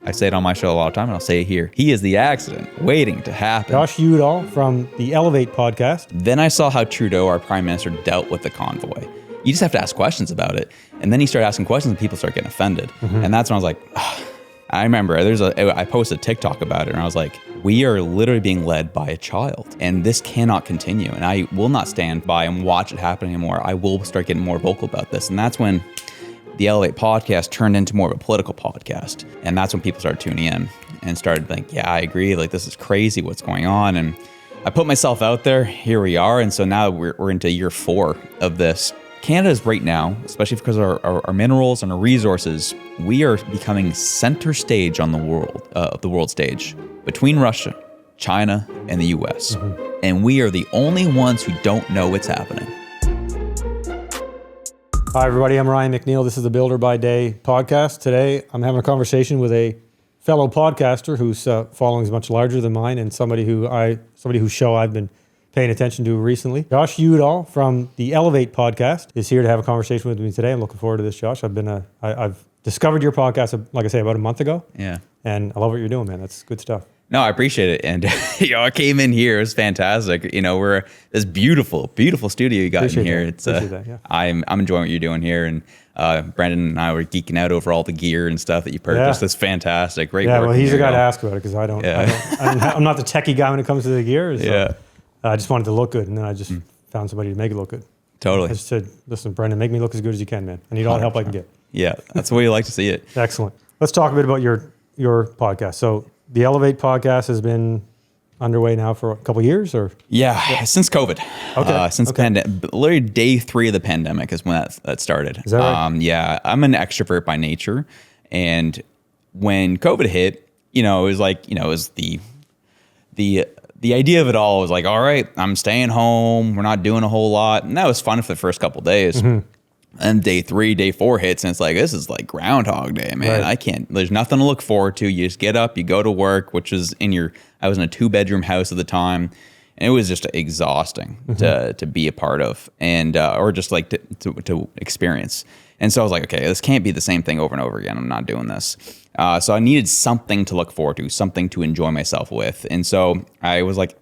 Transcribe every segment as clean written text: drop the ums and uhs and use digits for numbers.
I say it on my show a lot of time, and I'll say it here. He is the accident waiting to happen. Josh Udall from the Elev8 Podcast. Then I saw how Trudeau, our prime minister, dealt with the convoy. You just have to ask questions about it. And then he started asking questions and people start getting offended. And that's when I was like, I remember I posted a TikTok about it and I was like, we are literally being led by a child and this cannot continue. And I will not stand by and watch it happen anymore. I will start getting more vocal about this. And that's when the Elev8 Podcast turned into more of a political podcast. And that's when people started tuning in and started like, yeah, I agree. Like, this is crazy what's going on. And I put myself out there. Here we are. And so now we're into year 4 of this. Canada is right now, especially because of our minerals and our resources, we are becoming center stage on the world stage between Russia, China, and the U.S. And we are the only ones who don't know what's happening. Hi, everybody. I'm Ryan McNeil. This is the Builder by Day podcast. Today, I'm having a conversation with a fellow podcaster whose following is much larger than mine and somebody whose show I've been paying attention to recently. Josh Udall from the Elev8 Podcast is here to have a conversation with me today. I'm looking forward to this, Josh. I've discovered your podcast, like I say, about a month ago. Yeah. And I love what you're doing, man. That's good stuff. No, I appreciate it. And, I came in here. It was fantastic. We're this beautiful, beautiful studio you got in here. Appreciate that, yeah. I'm enjoying what you're doing here. And Brandon and I were geeking out over all the gear and stuff that you purchased. Yeah. That's fantastic. Great work. Yeah, well, he's the guy to ask about it because I'm not the techie guy when it comes to the gear. So. Yeah. I just wanted to look good, and then I just found somebody to make it look good. Totally. I just said, listen, Brendan, make me look as good as you can, man. I need all the help I can get. Yeah, that's the way you like to see it. Excellent. Let's talk a bit about your podcast. So the Elev8 Podcast has been underway now for a couple of years, or? Yeah, since COVID. Okay. Since pandemic, literally day 3 of the pandemic is when that started. Is that right? Yeah, I'm an extrovert by nature, and when COVID hit, it was like, it was the idea of it all was like, all right, I'm staying home. We're not doing a whole lot. And that was fun for the first couple of days. And day 3, day 4 hits, and it's like, this is like Groundhog Day, man. Right. There's nothing to look forward to. You just get up, you go to work, which was I was in a 2-bedroom house at the time. And it was just exhausting to be a part of and, or just like to experience. And so I was like, okay, this can't be the same thing over and over again. I'm not doing this. So I needed something to look forward to, something to enjoy myself with. And so I was like,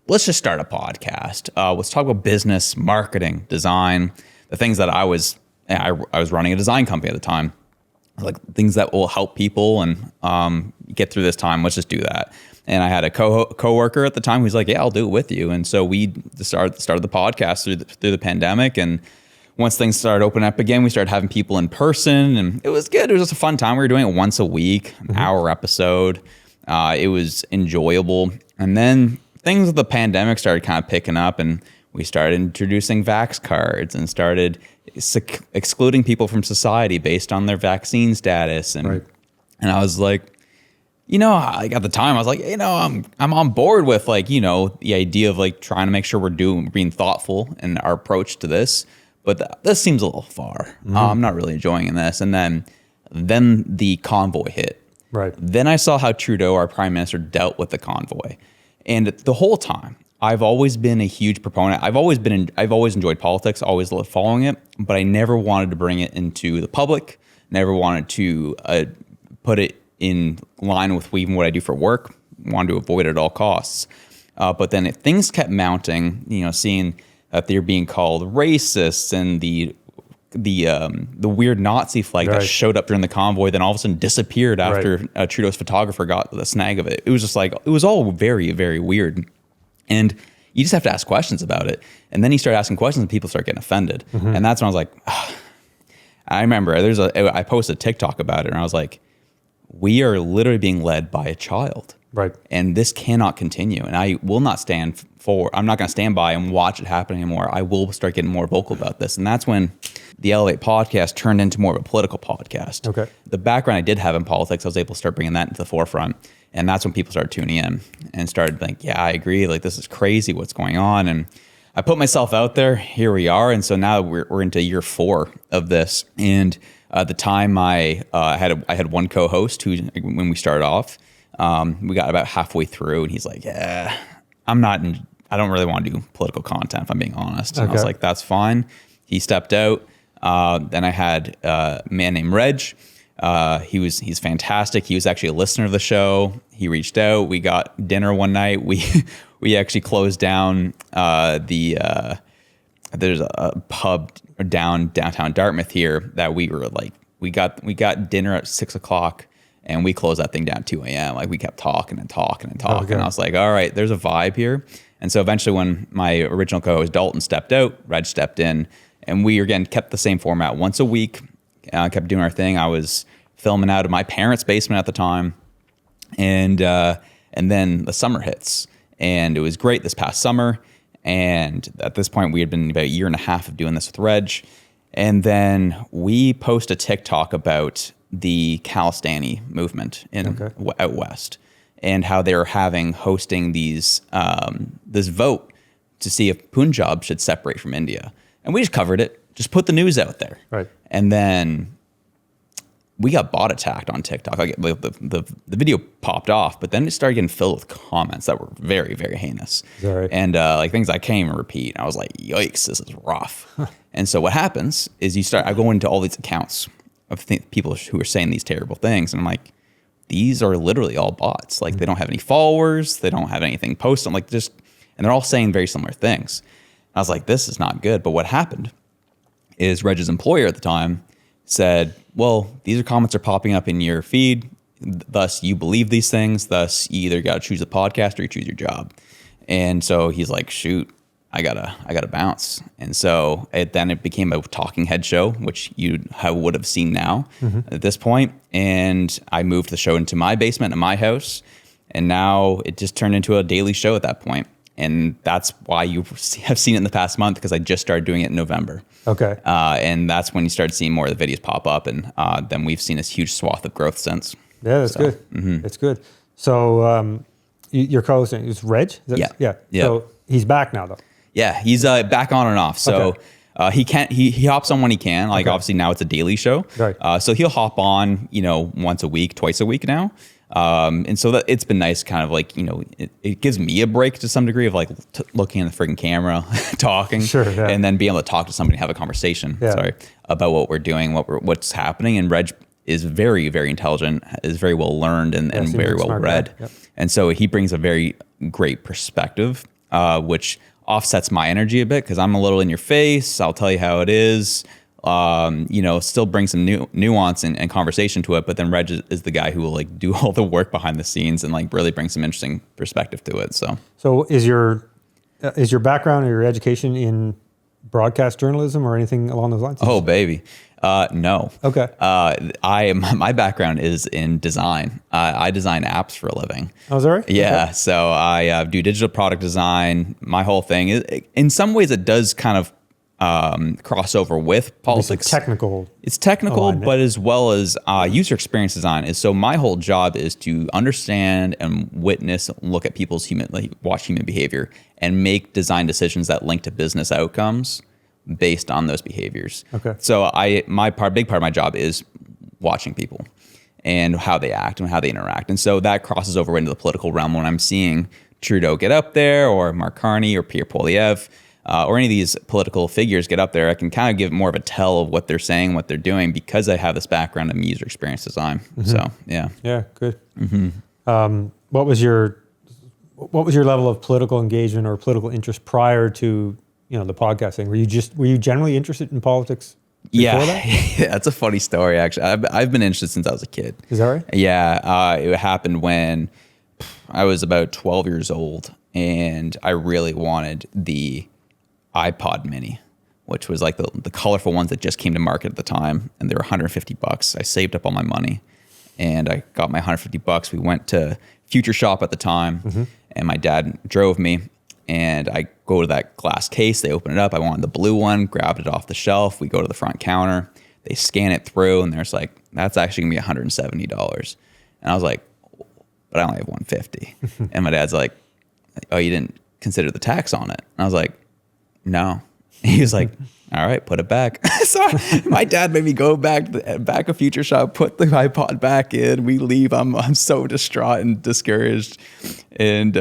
let's just start a podcast. Let's talk about business, marketing, design, the things that I was running a design company at the time, like things that will help people and get through this time. Let's just do that. And I had a coworker at the time who's like, yeah, I'll do it with you. And so we started the podcast through the pandemic. And once things started opening up again, we started having people in person, and it was good. It was just a fun time. We were doing it once a week, an hour episode. It was enjoyable. And then things with the pandemic started kind of picking up, and we started introducing vax cards and started excluding people from society based on their vaccine status. And and I was like, like at the time I was like, I'm on board with like, the idea of like trying to make sure we're being thoughtful in our approach to this. But this seems a little far. I'm not really enjoying this. And then the convoy hit. Right. Then I saw how Trudeau, our prime minister, dealt with the convoy. And the whole time, I've always been a huge proponent. I've always enjoyed politics, always loved following it, but I never wanted to bring it into the public. Never wanted to put it in line with even what I do for work. Wanted to avoid it at all costs. But then things kept mounting. Seeing that they're being called racists and the weird Nazi flag that showed up during the convoy, then all of a sudden disappeared after Trudeau's photographer got the snag of it. It was just like, it was all very, very weird. And you just have to ask questions about it. And then you start asking questions and people start getting offended. And that's when I was like, I remember I posted a TikTok about it and I was like, we are literally being led by a child. Right. And this cannot continue. And I will not I'm not going to stand by and watch it happen anymore. I will start getting more vocal about this. And that's when the Elev8 Podcast turned into more of a political podcast. Okay. The background I did have in politics, I was able to start bringing that into the forefront. And that's when people started tuning in and started like, yeah, I agree. Like, this is crazy what's going on. And I put myself out there. Here we are. And so now we're into year 4 of this. And at the time I had one co-host who, when we started off, we got about halfway through and he's like, yeah, I don't really want to do political content, if I'm being honest. And I was like, that's fine. He stepped out. Then I had a man named Reg. He's fantastic. He was actually a listener of the show. He reached out. We got dinner one night. We actually closed down there's a pub downtown Dartmouth here that we were like, we got dinner at 6 o'clock and we closed that thing down at 2 a.m. Like we kept talking and talking and talking. Okay. And I was like, all right, there's a vibe here. And so eventually when my original co-host Dalton stepped out, Reg stepped in, and we again kept the same format once a week. Kept doing our thing. I was filming out of my parents' basement at the time. And then the summer hits, and it was great this past summer. And at this point, we had been about a year and a half of doing this with Reg. And then we post a TikTok about the Calistani movement out west, and how they're hosting these this vote to see if Punjab should separate from India. And we just covered it, just put the news out there. Right. And then we got bot attacked on TikTok. Like the video popped off, but then it started getting filled with comments that were very, very heinous. Right. And like things I can't even repeat. And I was like, yikes, this is rough. And so what happens is I go into all these accounts of people who are saying these terrible things. And I'm like, these are literally all bots. Like they don't have any followers. They don't have anything posted. I'm like, and they're all saying very similar things. I was like, this is not good. But what happened is Reg's employer at the time said, well, these comments are popping up in your feed. Thus, you believe these things. Thus, you either got to choose a podcast or you choose your job. And so he's like, shoot, I gotta bounce. And so it became a talking head show, which you would have seen now at this point. And I moved the show into my basement in my house. And now it just turned into a daily show at that point. And that's why you have seen it in the past month, because I just started doing it in November. Okay. And that's when you started seeing more of the videos pop up. And then we've seen this huge swath of growth since. Yeah, that's good. That's good. So your co-host is Reg? Yeah. So he's back now, though. Yeah, he's back on and off. So he hops on when he can. Like obviously now it's a daily show. Right. So he'll hop on, once a week, twice a week now. And so that it's been nice, kind of like, it gives me a break to some degree of like looking at the friggin' camera, talking, and then being able to talk to somebody, have a conversation, about what we're doing, what's happening. And Reg is very, very intelligent, is very well learned and very well read. Yep. And so he brings a very great perspective, which offsets my energy a bit, because I'm a little in your face. I'll tell you how it is. Still bring some nuance and conversation to it. But then Reg is the guy who will like do all the work behind the scenes and like really bring some interesting perspective to it. So is your background or your education in broadcast journalism or anything along those lines? Oh, baby. No. Okay. My background is in design. I design apps for a living. Oh, is that right? Yeah. Okay. So I do digital product design. My whole thing is, in some ways, it does kind of cross over with politics. It's technical, but as well as user experience design is. So my whole job is to understand and witness, look at people's watch human behavior, and make design decisions that link to business outcomes based on those behaviors. Okay. So big part of my job is watching people and how they act and how they interact. And so that crosses over into the political realm when I'm seeing Trudeau get up there, or Mark Carney, or Pierre Poilievre, or any of these political figures get up there. I can kind of give more of a tell of what they're saying, what they're doing, because I have this background in user experience design. So yeah. Yeah, good. What was your level of political engagement or political interest prior to the podcasting? Were you generally interested in politics before that? Yeah, that's a funny story, actually. I've been interested since I was a kid. Is that right? Yeah, it happened when I was about 12 years old, and I really wanted the iPod mini, which was like the colorful ones that just came to market at the time, and they were $150. I saved up all my money, and I got my $150. We went to Future Shop at the time, and my dad drove me, and I go to that glass case. They open it up. I wanted the blue one, grabbed it off the shelf. We go to the front counter. They scan it through, and there's like, that's actually gonna be $170. And I was like, but I only have $150. And my dad's like, oh, you didn't consider the tax on it? And I was like, no. He was like, all right, put it back. So my dad made me go back a Future Shop, put the iPod back in. We leave. I'm so distraught and discouraged. And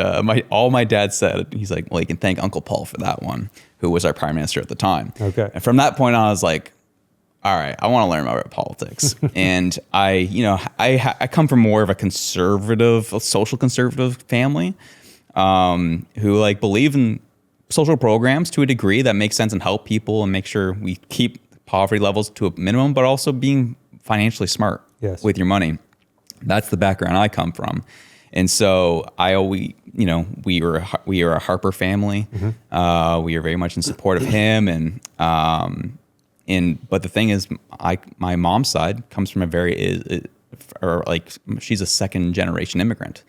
all my dad said, he's like, well, you can thank Uncle Paul for that one, who was our prime minister at the time. Okay. And from that point on, I was like, all right, I want to learn more about politics. And I come from more of a conservative, a social conservative family, who like believe in social programs to a degree that makes sense and help people and make sure we keep poverty levels to a minimum, but also being financially smart with your money. That's the background I come from. And so I always, we were a Harper family. Mm-hmm. We are very much in support of him. But the thing is, my mom's side comes from she's a second generation immigrant,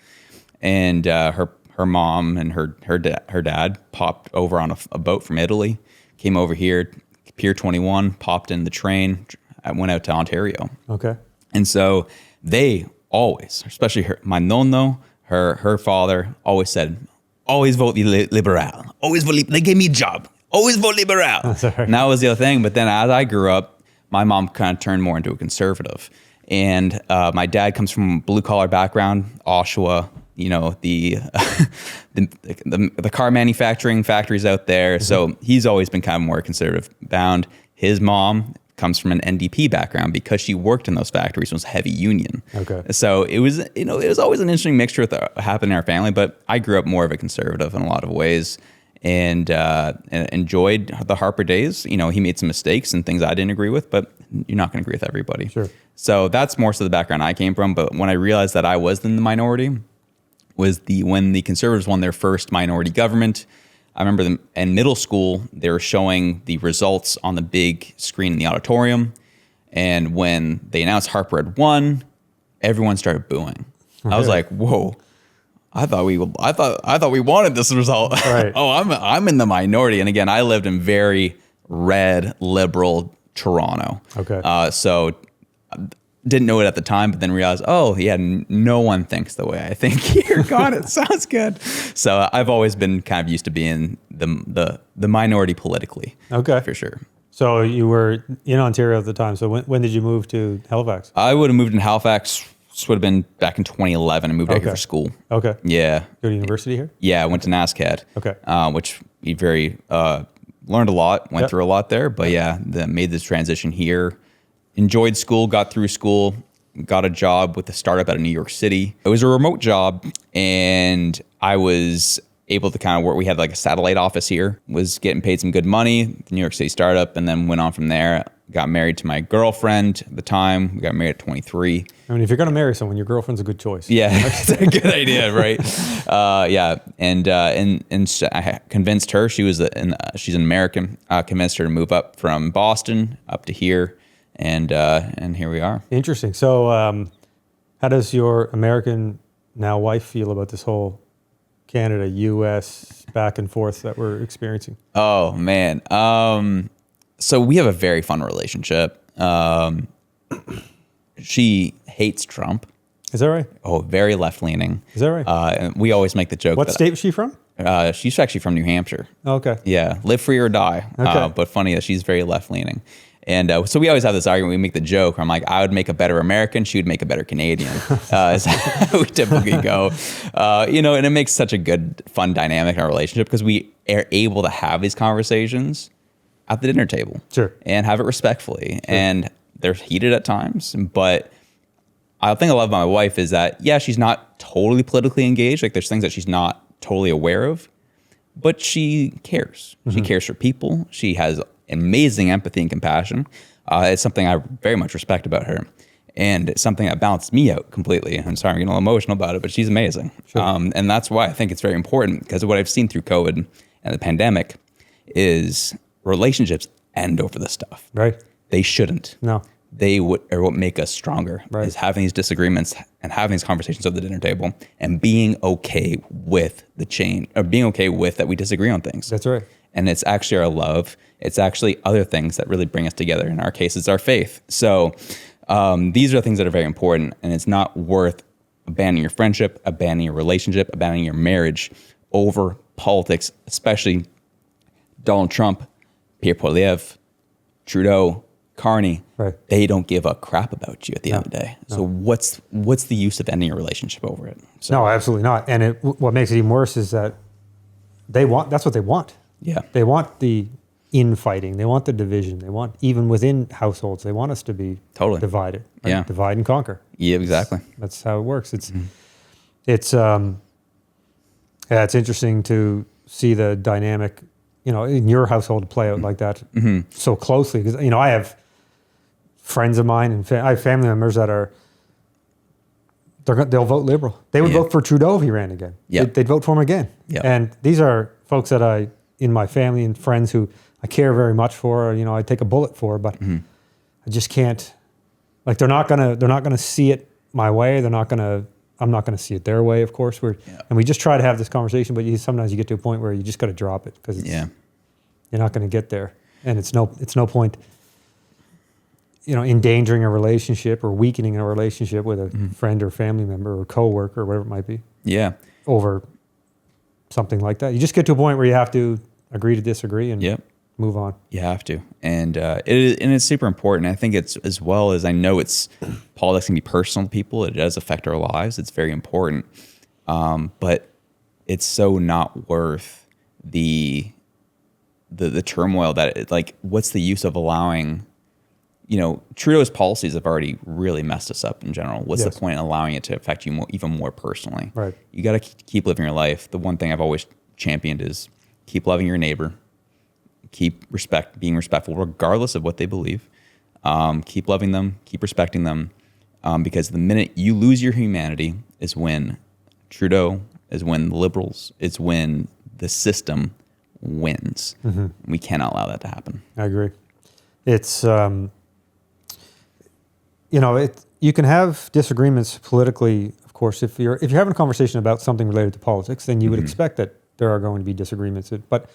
and her mom and her dad popped over on a boat from Italy, came over here, Pier 21, popped in the train, went out to Ontario. Okay. And so they always, especially my nonno, her father, always said, always vote liberal. Always vote, they gave me a job. Always vote liberal. And that was the other thing. But then as I grew up, my mom kind of turned more into a conservative. And my dad comes from a blue-collar background, Oshawa, the car manufacturing factories out there. Mm-hmm. So he's always been kind of more conservative bound. His mom comes from an NDP background because she worked in those factories and was heavy union. Okay. So it was, it was always an interesting mixture that happened in our family, but I grew up more of a conservative in a lot of ways and enjoyed the Harper days. He made some mistakes and things I didn't agree with, but you're not going to agree with everybody. Sure. So that's more so the background I came from. But when I realized that I was in the minority was when the Conservatives won their first minority government. I remember them in middle school, they were showing the results on the big screen in the auditorium. And when they announced Harper had won, everyone started booing. Okay. I was like, whoa, I thought we wanted this result. Right. Oh, I'm in the minority. And again, I lived in very red, liberal Toronto. Okay. So didn't know it at the time, but then realized, oh yeah, no one thinks the way I think here. Got it. Sounds good. So I've always been kind of used to being the minority politically. Okay. For sure. So you were in Ontario at the time. So when did you move to Halifax? I would have moved in Halifax. This would have been back in 2011. I moved out here for school. Okay. Yeah. Go to university here? Yeah, I went to NASCAD. Okay. Which we learned a lot, went through a lot there, but made this transition here. Enjoyed school, got through school, got a job with a startup out of New York City. It was a remote job, and I was able to kind of work. We had like a satellite office here, was getting paid some good money, the New York City startup, and then went on from there. Got married to my girlfriend at the time. We got married at 23. I mean, if you're going to marry someone, your girlfriend's a good choice. Yeah, it's a good idea, right? And I convinced her, she's an American, convinced her to move up from Boston up to here. And here we are. Interesting. So how does your American now wife feel about this whole Canada-U.S. back and forth that we're experiencing? Oh, man. So we have a very fun relationship. She hates Trump. Is that right? Oh, very left-leaning. Is that right? And we always make the joke. What state is she from? She's actually from New Hampshire. Okay. Yeah. Live free or die. Okay. But funny that she's very left-leaning. And so we always have this argument. We make the joke. I'm like, I would make a better American. She would make a better Canadian. Is how we typically go. And it makes such a good, fun dynamic in our relationship because we are able to have these conversations at the dinner table. Sure. And have it respectfully. Sure. And they're heated at times. But I think I love my wife is that, she's not totally politically engaged. Like there's things that she's not totally aware of. But she cares. Mm-hmm. She cares for people. She has amazing empathy and compassion. It's something I very much respect about her. And it's something that balanced me out completely. I'm sorry, I'm getting a little emotional about it, but she's amazing. Sure. And that's why I think it's very important because what I've seen through COVID and the pandemic is relationships end over this stuff. Right. They shouldn't. No. They are what make us stronger is having these disagreements and having these conversations at the dinner table and being okay with the change or being okay with that we disagree on things. That's right. And it's actually our love. It's actually other things that really bring us together. In our case, it's our faith. So these are things that are very important. And it's not worth abandoning your friendship, abandoning your relationship, abandoning your marriage over politics, especially Donald Trump, Pierre Poilievre, Trudeau, Carney. Right. They don't give a crap about you at the end of the day. No. So what's the use of ending a relationship over it? So, no, absolutely not. And what makes it even worse is that that's what they want. Yeah. They want the infighting. They want the division. They want, even within households, they want us to be divided. Right? Yeah. Divide and conquer. Yeah, exactly. That's how it works. It's interesting to see the dynamic, in your household play out like that so closely. Because, I have friends of mine and I have family members that they'll vote Liberal. They would vote for Trudeau if he ran again. Yep. They'd vote for him again. Yep. And these are folks that in my family and friends who I care very much for, I take a bullet for, but I just can't, like, they're not gonna see it my way. I'm not gonna see it their way, of course. And we just try to have this conversation, but sometimes you get to a point where you just got to drop it because you're not going to get there, and it's no point, endangering a relationship or weakening a relationship with a friend or family member or coworker or whatever it might be. Yeah, over something like that, you just get to a point where you have to agree to disagree and move on. You have to, and it's super important. I think it's, as well as I know it's politics can be personal to people. It does affect our lives. It's very important, but it's so not worth the turmoil that like. What's the use of allowing? Trudeau's policies have already really messed us up in general. What's the point in allowing it to affect you even more personally? Right. You got to keep living your life. The one thing I've always championed is keep loving your neighbor. Keep being respectful, regardless of what they believe. Keep loving them, keep respecting them, because the minute you lose your humanity is when Trudeau, is when the Liberals, it's when the system wins. We cannot allow that to happen. I agree. It's you can have disagreements politically, of course. If you're having a conversation about something related to politics, then you would expect that there are going to be disagreements. But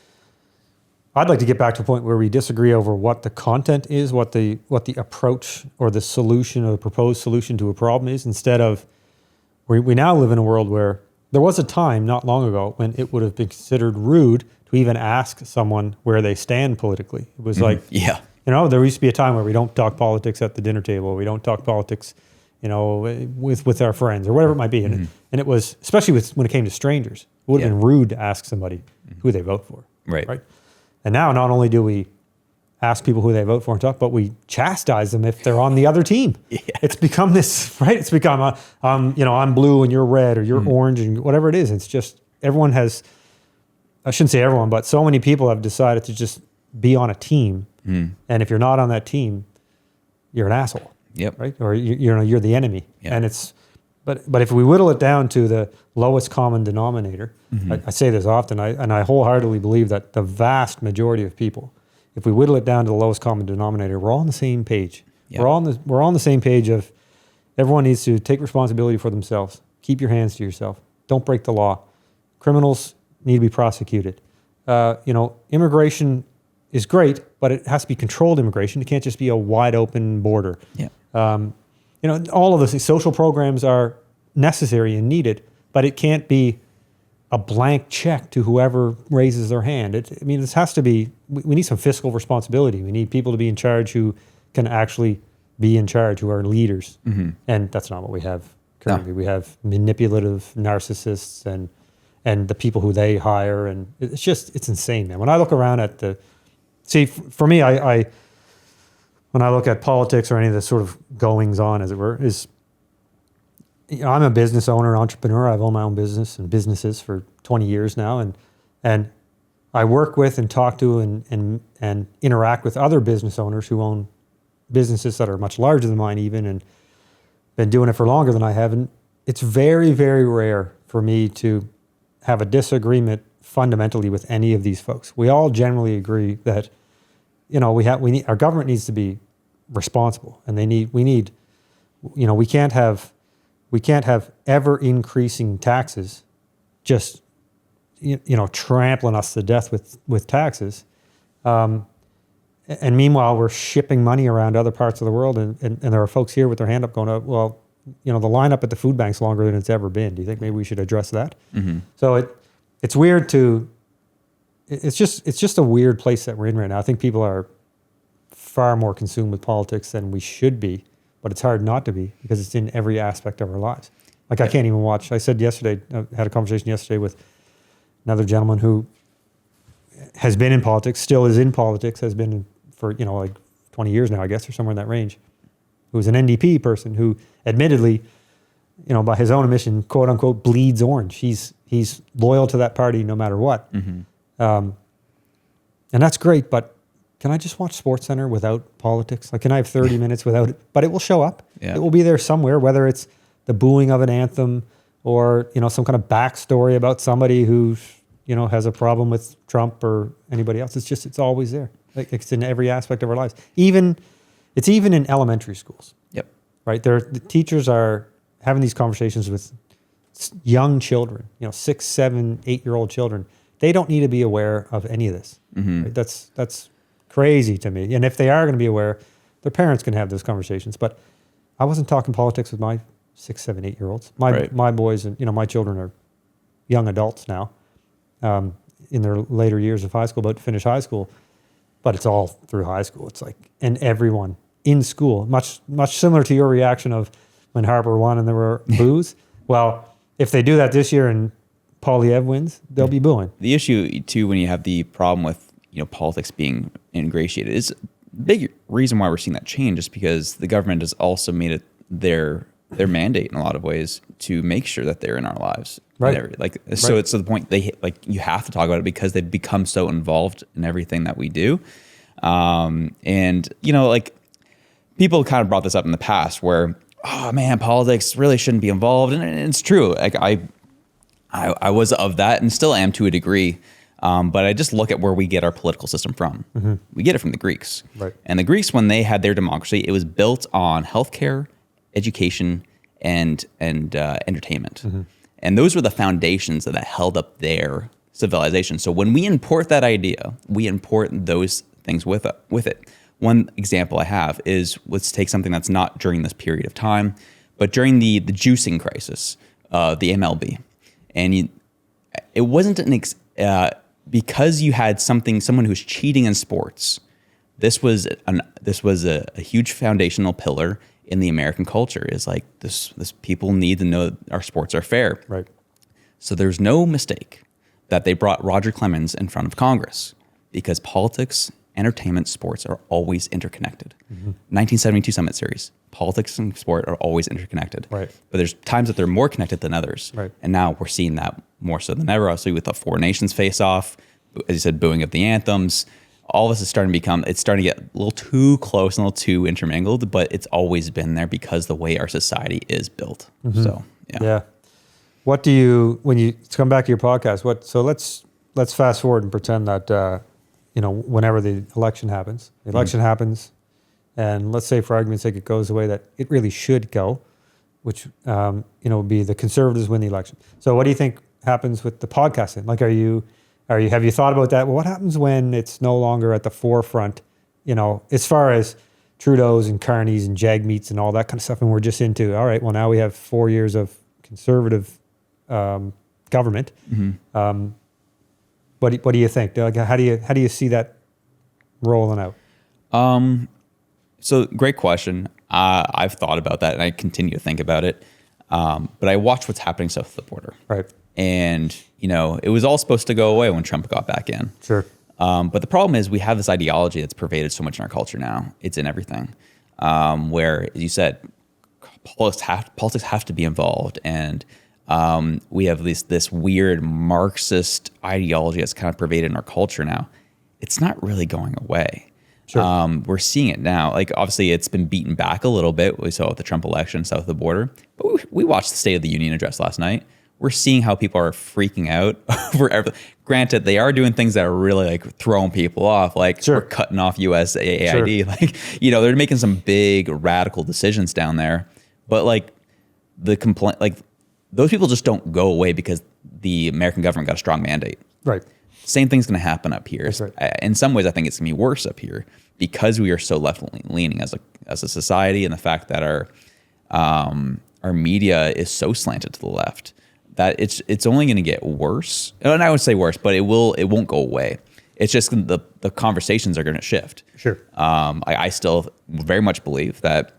I'd like to get back to a point where we disagree over what the content is, what the approach or the solution or the proposed solution to a problem is, instead of we now live in a world where there was a time not long ago when it would have been considered rude to even ask someone where they stand politically. It was like, there used to be a time where we don't talk politics at the dinner table. We don't talk politics, with our friends or whatever it might be. And it was, especially when it came to strangers, it would have been rude to ask somebody who they vote for. Right. And now not only do we ask people who they vote for and talk, but we chastise them if they're on the other team. It's become this, right? It's become, I'm blue and you're red or you're orange and whatever it is. It's just, everyone has, I shouldn't say everyone, but so many people have decided to just be on a team. And if you're not on that team, you're an asshole. Yep. Right? Or you're the enemy. Yep. And it's, but if we whittle it down to the lowest common denominator, I say this often, and I wholeheartedly believe that the vast majority of people, if we whittle it down to the lowest common denominator, we're all on the same page. Yep. We're all on the same page of everyone needs to take responsibility for themselves. Keep your hands to yourself. Don't break the law. Criminals need to be prosecuted. Immigration is great, but it has to be controlled immigration. It can't just be a wide open border. Yeah. All of these social programs are necessary and needed, but it can't be a blank check to whoever raises their hand. This has to be, we need some fiscal responsibility. We need people to be in charge who can actually be in charge, who are leaders. And that's not what we have currently. No. We have manipulative narcissists and the people who they hire. And it's insane, man. When I look around at for me, when I look at politics or any of the sort of goings on, as it were, I'm a business owner, entrepreneur. I've owned my own business and businesses for 20 years now. And I work with and talk to and interact with other business owners who own businesses that are much larger than mine even, and been doing it for longer than I have. And it's very, very rare for me to have a disagreement fundamentally with any of these folks. We all generally agree that, our government needs to be responsible, and we can't have ever increasing taxes, just trampling us to death with taxes. And meanwhile, we're shipping money around other parts of the world, and there are folks here with their hand up going, well, the lineup at the food bank's longer than it's ever been. Do you think maybe we should address that? So it's weird it's just a weird place that we're in right now. I think people are far more consumed with politics than we should be, but it's hard not to be because it's in every aspect of our lives. Like I can't even watch. I said yesterday, I had a conversation yesterday with another gentleman who has been in politics, still is in politics, has been for, like 20 years now, I guess, or somewhere in that range, who's an NDP person who admittedly, by his own admission, quote unquote, bleeds orange. He's loyal to that party no matter what. And that's great, but can I just watch SportsCenter without politics? Like, can I have 30 minutes without it? But it will show up. Yeah. It will be there somewhere, whether it's the booing of an anthem or, some kind of backstory about somebody who, has a problem with Trump or anybody else. It's always there. Like, it's in every aspect of our lives. It's even in elementary schools. Yep. Right? The teachers are having these conversations with young children, 6, 7, 8-year-old children. They don't need to be aware of any of this. Right? That's crazy to me. And if they are going to be aware, their parents can have those conversations. But I wasn't talking politics with my 6, 7, 8-year-olds. My boys and my children are young adults now, in their later years of high school, about to finish high school. But it's all through high school. It's like, and everyone in school, much similar to your reaction of when Harper won and there were boos. Well, if they do that this year and Poilievre wins, they'll be booing. The issue too, when you have the problem with politics being ingratiated, is a big reason why we're seeing that change is because the government has also made it their mandate in a lot of ways to make sure that they're in our lives. Right. So it's to the point you have to talk about it because they've become so involved in everything that we do. And people kind of brought this up in the past where, oh man, politics really shouldn't be involved. And it's true. Like I was of that and still am to a degree. But I just look at where we get our political system from. We get it from the Greeks. Right. And the Greeks, when they had their democracy, it was built on healthcare, education, and entertainment. And those were the foundations that held up their civilization. So when we import that idea, we import those things with it. One example I have is, let's take something that's not during this period of time, but during the juicing crisis, the MLB. And it wasn't because you had someone who's cheating in sports. This was a huge foundational pillar in the American culture. Is like this people need to know our sports are fair. Right. So there's no mistake that they brought Roger Clemens in front of Congress, because politics, entertainment, sports are always interconnected. 1972 Summit Series, politics and sport are always interconnected. Right. But there's times that they're more connected than others. Right. And now we're seeing that more so than ever. Obviously, with the Four Nations face-off, as you said, booing of the anthems, all of this is starting to get a little too close and a little too intermingled, but it's always been there because the way our society is built. So, yeah. Yeah. What do you, when you come back to your podcast, so let's fast forward and pretend that, whenever the election happens, and let's say for argument's sake, it goes the way that it really should go, which, would be the Conservatives win the election. So what do you think happens with the podcasting? Like, have you thought about that? Well, what happens when it's no longer at the forefront, as far as Trudeau's and Carney's and Jagmeets and all that kind of stuff, and we're just into, all right, well, now we have 4 years of conservative government. What do you think? Like, how do you see that rolling out? So great question. I've thought about that and I continue to think about it. But I watch what's happening south of the border. Right. And, it was all supposed to go away when Trump got back in. Sure. But the problem is we have this ideology that's pervaded so much in our culture now. It's in everything. Where, as you said, politics have to be involved. And we have this weird Marxist ideology that's kind of pervaded in our culture now. It's not really going away. Sure. We're seeing it now. Like, obviously, it's been beaten back a little bit. We saw with the Trump election south of the border. But we watched the State of the Union address last night. We're seeing how people are freaking out over everything. Granted, they are doing things that are really like throwing people off. Like, sure, we're cutting off USAID. Sure. Like, they're making some big radical decisions down there. But like the complaint, like those people just don't go away because the American government got a strong mandate. Right. Same thing's going to happen up here. That's right. In some ways, I think it's going to be worse up here because we are so left-leaning as a society, and the fact that our media is so slanted to the left that it's only going to get worse. And I would say worse, but it won't go away. It's just the conversations are going to shift. Sure. I still very much believe that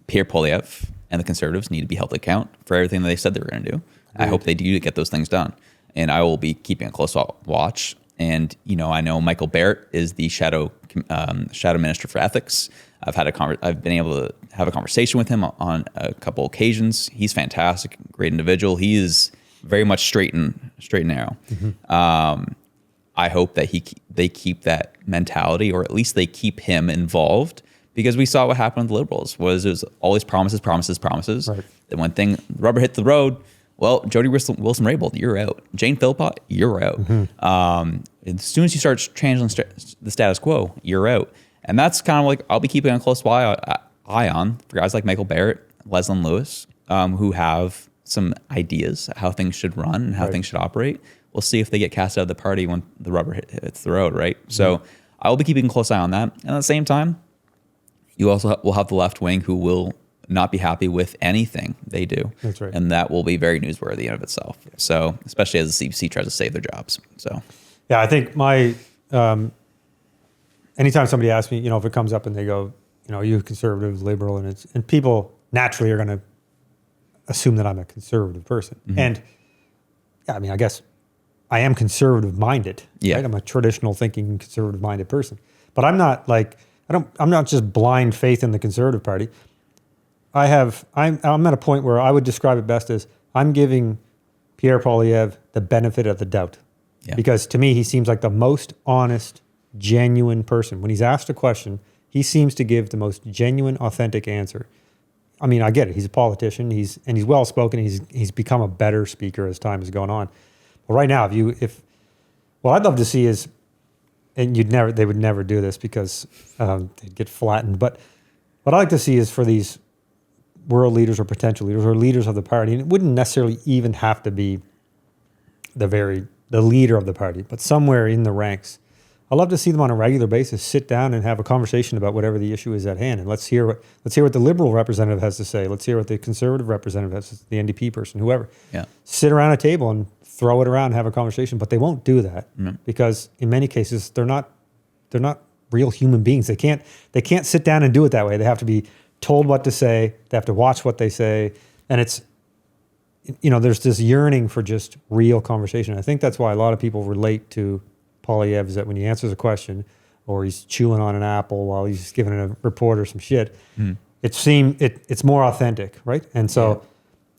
Pierre Poilievre and the Conservatives need to be held to account for everything that they said they were going to do. I hope they do get those things done. and I will be keeping a close watch. And, I know Michael Barrett is the shadow minister for ethics. I've been able to have a conversation with him on a couple occasions. He's fantastic, great individual. He is very much straight and narrow. I hope that they keep that mentality, or at least they keep him involved, because we saw what happened with the Liberals. It was always promises. Right. Then when rubber hit the road, well, Jody Wilson-Raybould, you're out. Jane Philpott, you're out. As soon as you start changing the status quo, you're out. And that's kind of like, I'll be keeping a close eye on for guys like Michael Barrett, Leslyn Lewis, who have some ideas how things should run and how things should operate. We'll see if they get cast out of the party when the rubber hits the road, right? So I will be keeping a close eye on that. And at the same time, you also will have the left wing who will not be happy with anything they do. That's right. And that will be very newsworthy in of itself. So, especially as the CBC tries to save their jobs. So, yeah, I think anytime somebody asks me, if it comes up and they go, are you conservative, liberal, and people naturally are going to assume that I'm a conservative person. And yeah, I guess I am conservative minded. Yeah. Right? I'm a traditional thinking conservative minded person, but I'm not I'm not just blind faith in the Conservative Party. I'm at a point where I would describe it best as I'm giving Pierre Poilievre the benefit of the doubt. Yeah. Because to me, he seems like the most honest, genuine person. When he's asked a question, he seems to give the most genuine, authentic answer. I get it. He's a politician. He's well spoken. He's become a better speaker as time has gone on. But right now, what I'd love to see is, and they would never do this because they'd get flattened. But what I'd like to see is for these world leaders or potential leaders or leaders of the party, and it wouldn't necessarily even have to be the leader of the party, but somewhere in the ranks. I'd love to see them on a regular basis sit down and have a conversation about whatever the issue is at hand, and let's hear what the Liberal representative has to say. Let's hear what the Conservative representative has to say, the NDP person, whoever. Yeah. Sit around a table and throw it around and have a conversation, but they won't do that because in many cases they're not real human beings. They can't sit down and do it that way. They have to be told what to say. They have to watch what they say, and it's there's this yearning for just real conversation. I think that's why a lot of people relate to Poilievre, is that when he answers a question or he's chewing on an apple while he's giving a reporter some shit, it's more authentic, right? And so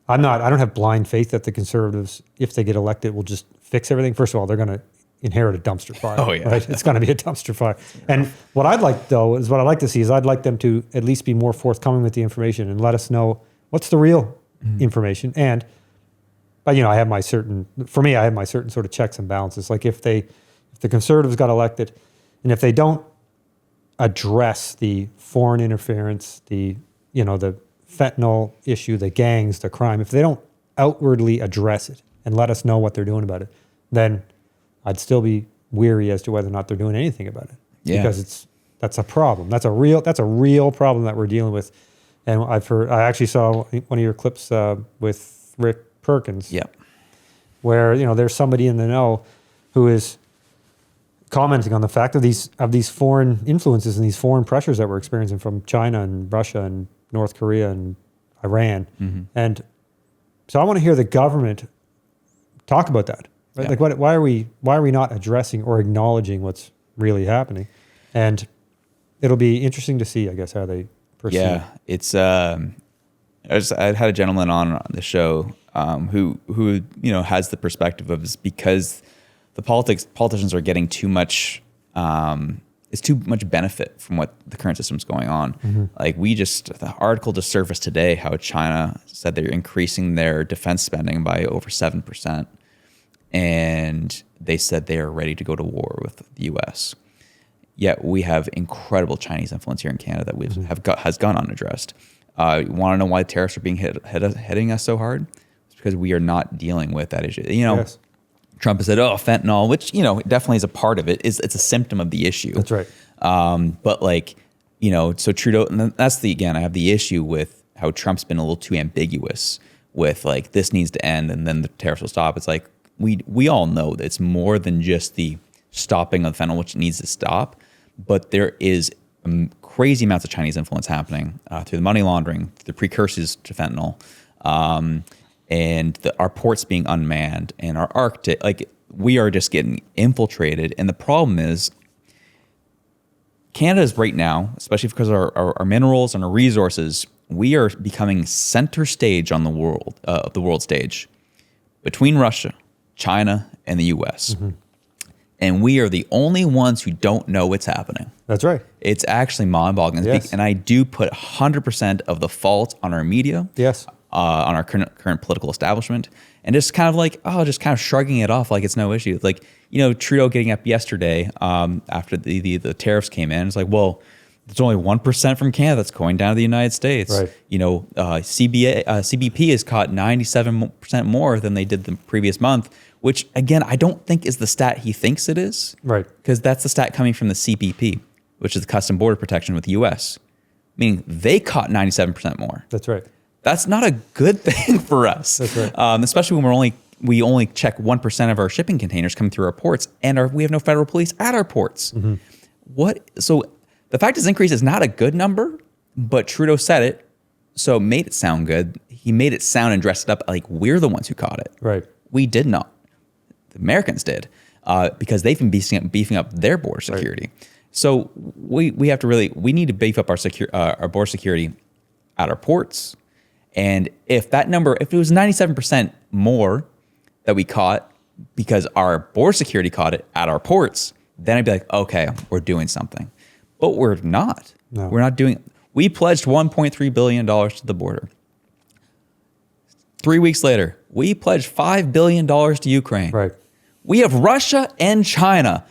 I don't have blind faith that the Conservatives, if they get elected, will just fix everything. First of all, they're going to inherit a dumpster fire. Oh, yeah. Right? It's going to be a dumpster fire. And what I'd like, though, is what I'd like to see is I'd like them to at least be more forthcoming with the information and let us know what's the real information. But I have my certain sort of checks and balances. Like if the Conservatives got elected, and if they don't address the foreign interference, the fentanyl issue, the gangs, the crime, if they don't outwardly address it and let us know what they're doing about it, then I'd still be weary as to whether or not they're doing anything about it. Yeah. Because that's a problem. That's a real problem that we're dealing with. And I actually saw one of your clips with Rick Perkins. Yep. Where there's somebody in the know who is commenting on the fact of these foreign influences and these foreign pressures that we're experiencing from China and Russia and North Korea and Iran. And so I want to hear the government talk about that. Right? Yeah. Like why are we not addressing or acknowledging what's really happening? And it'll be interesting to see, I guess, how they proceed. Yeah, it's I had a gentleman on the show who has the perspective of, is because the politicians are getting too much. It's too much benefit from what the current system's going on. Like the article just surfaced today how China said they're increasing their defense spending by over 7%. And they said they are ready to go to war with the U.S. Yet we have incredible Chinese influence here in Canada that has gone unaddressed. You want to know why tariffs are being hitting us so hard? It's because we are not dealing with that issue. Yes. Trump has said, fentanyl, which, definitely is a part of it. It's a symptom of the issue. That's right. But so Trudeau, and that's I have the issue with how Trump's been a little too ambiguous with this needs to end and then the tariffs will stop. It's like, we all know that it's more than just the stopping of fentanyl, which needs to stop, but there is crazy amounts of Chinese influence happening through the money laundering, the precursors to fentanyl. and our ports being unmanned and our Arctic, like we are just getting infiltrated. And the problem is Canada's right now, especially because of our minerals and our resources, we are becoming center stage on the world stage between Russia, China, and the U.S. And we are the only ones who don't know what's happening. That's right. It's actually mind-boggling. Yes. And I do put 100% of the fault on our media, Yes. on our current political establishment, and just kind of like, just kind of shrugging it off like it's no issue. Like, Trudeau getting up yesterday after the tariffs came in. It's like, well, there's only 1% from Canada that's going down to the United States. Right. CBP has caught 97% more than they did the previous month, which, again, I don't think is the stat he thinks it is. Right. Because that's the stat coming from the CBP, which is the Custom Border Protection with the U.S., meaning they caught 97% more. That's right. That's not a good thing for us. That's right. Especially when we only check 1% of our shipping containers coming through our ports, and we have no federal police at our ports. So the fact this increase is not a good number, but Trudeau said it, so it made it sound good. He made it sound and dressed it up like we're the ones who caught it. Right. We did not. The Americans did, because they've been beefing up their border security. Right. So we need to beef up our border security at our ports. And if it was 97% more that we caught because our border security caught it at our ports, then I'd be like, okay, we're doing something. But we're not. No. We're not doing. We pledged $1.3 billion to the border. 3 weeks later, we pledged $5 billion to Ukraine. Right. We have Russia and China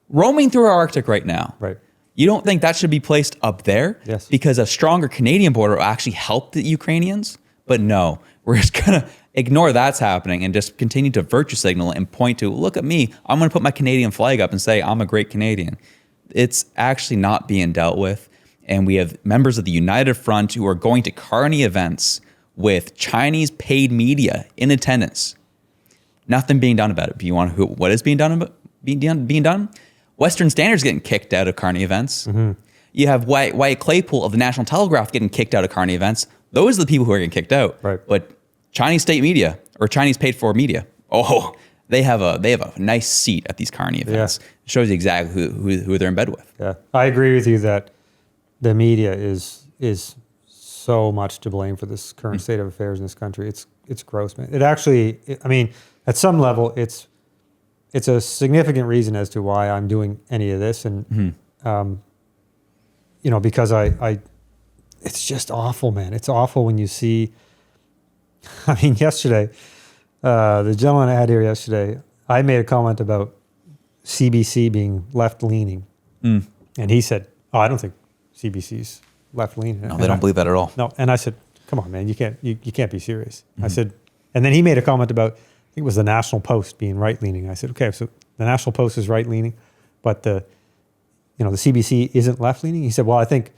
roaming through our Arctic right now. Right. You don't think that should be placed up there? Yes. Because a stronger Canadian border will actually help the Ukrainians? But no, we're just going to ignore that's happening and just continue to virtue signal and point to, look at me, I'm going to put my Canadian flag up and say, I'm a great Canadian. It's actually not being dealt with. And we have members of the United Front who are going to Carney events with Chinese paid media in attendance. Nothing being done about it. Do you want what is being done? Being done? Western Standard's getting kicked out of Carney events. You have Wyatt Claypool of the National Telegraph getting kicked out of Carney events. Those are the people who are getting kicked out. Right. But Chinese state media or Chinese paid for media, they have a nice seat at these Carney events. Yeah. It shows you exactly who they're in bed with. Yeah, I agree with you that the media is so much to blame for this current state of affairs in this country. It's gross, man. I mean, at some level, it's a significant reason as to why I'm doing any of this, and because I it's just awful, man. It's awful when you see. I mean, yesterday, the gentleman I had here yesterday, I made a comment about CBC being left-leaning, and he said, "Oh, I don't think CBC's left-leaning." No, they don't believe that at all. No, and I said, "Come on, man, you can't be serious." I said, and then he made a comment about, I think it was the National Post being right-leaning. I said, "Okay, so the National Post is right-leaning, but the CBC isn't left-leaning." He said, "Well, I think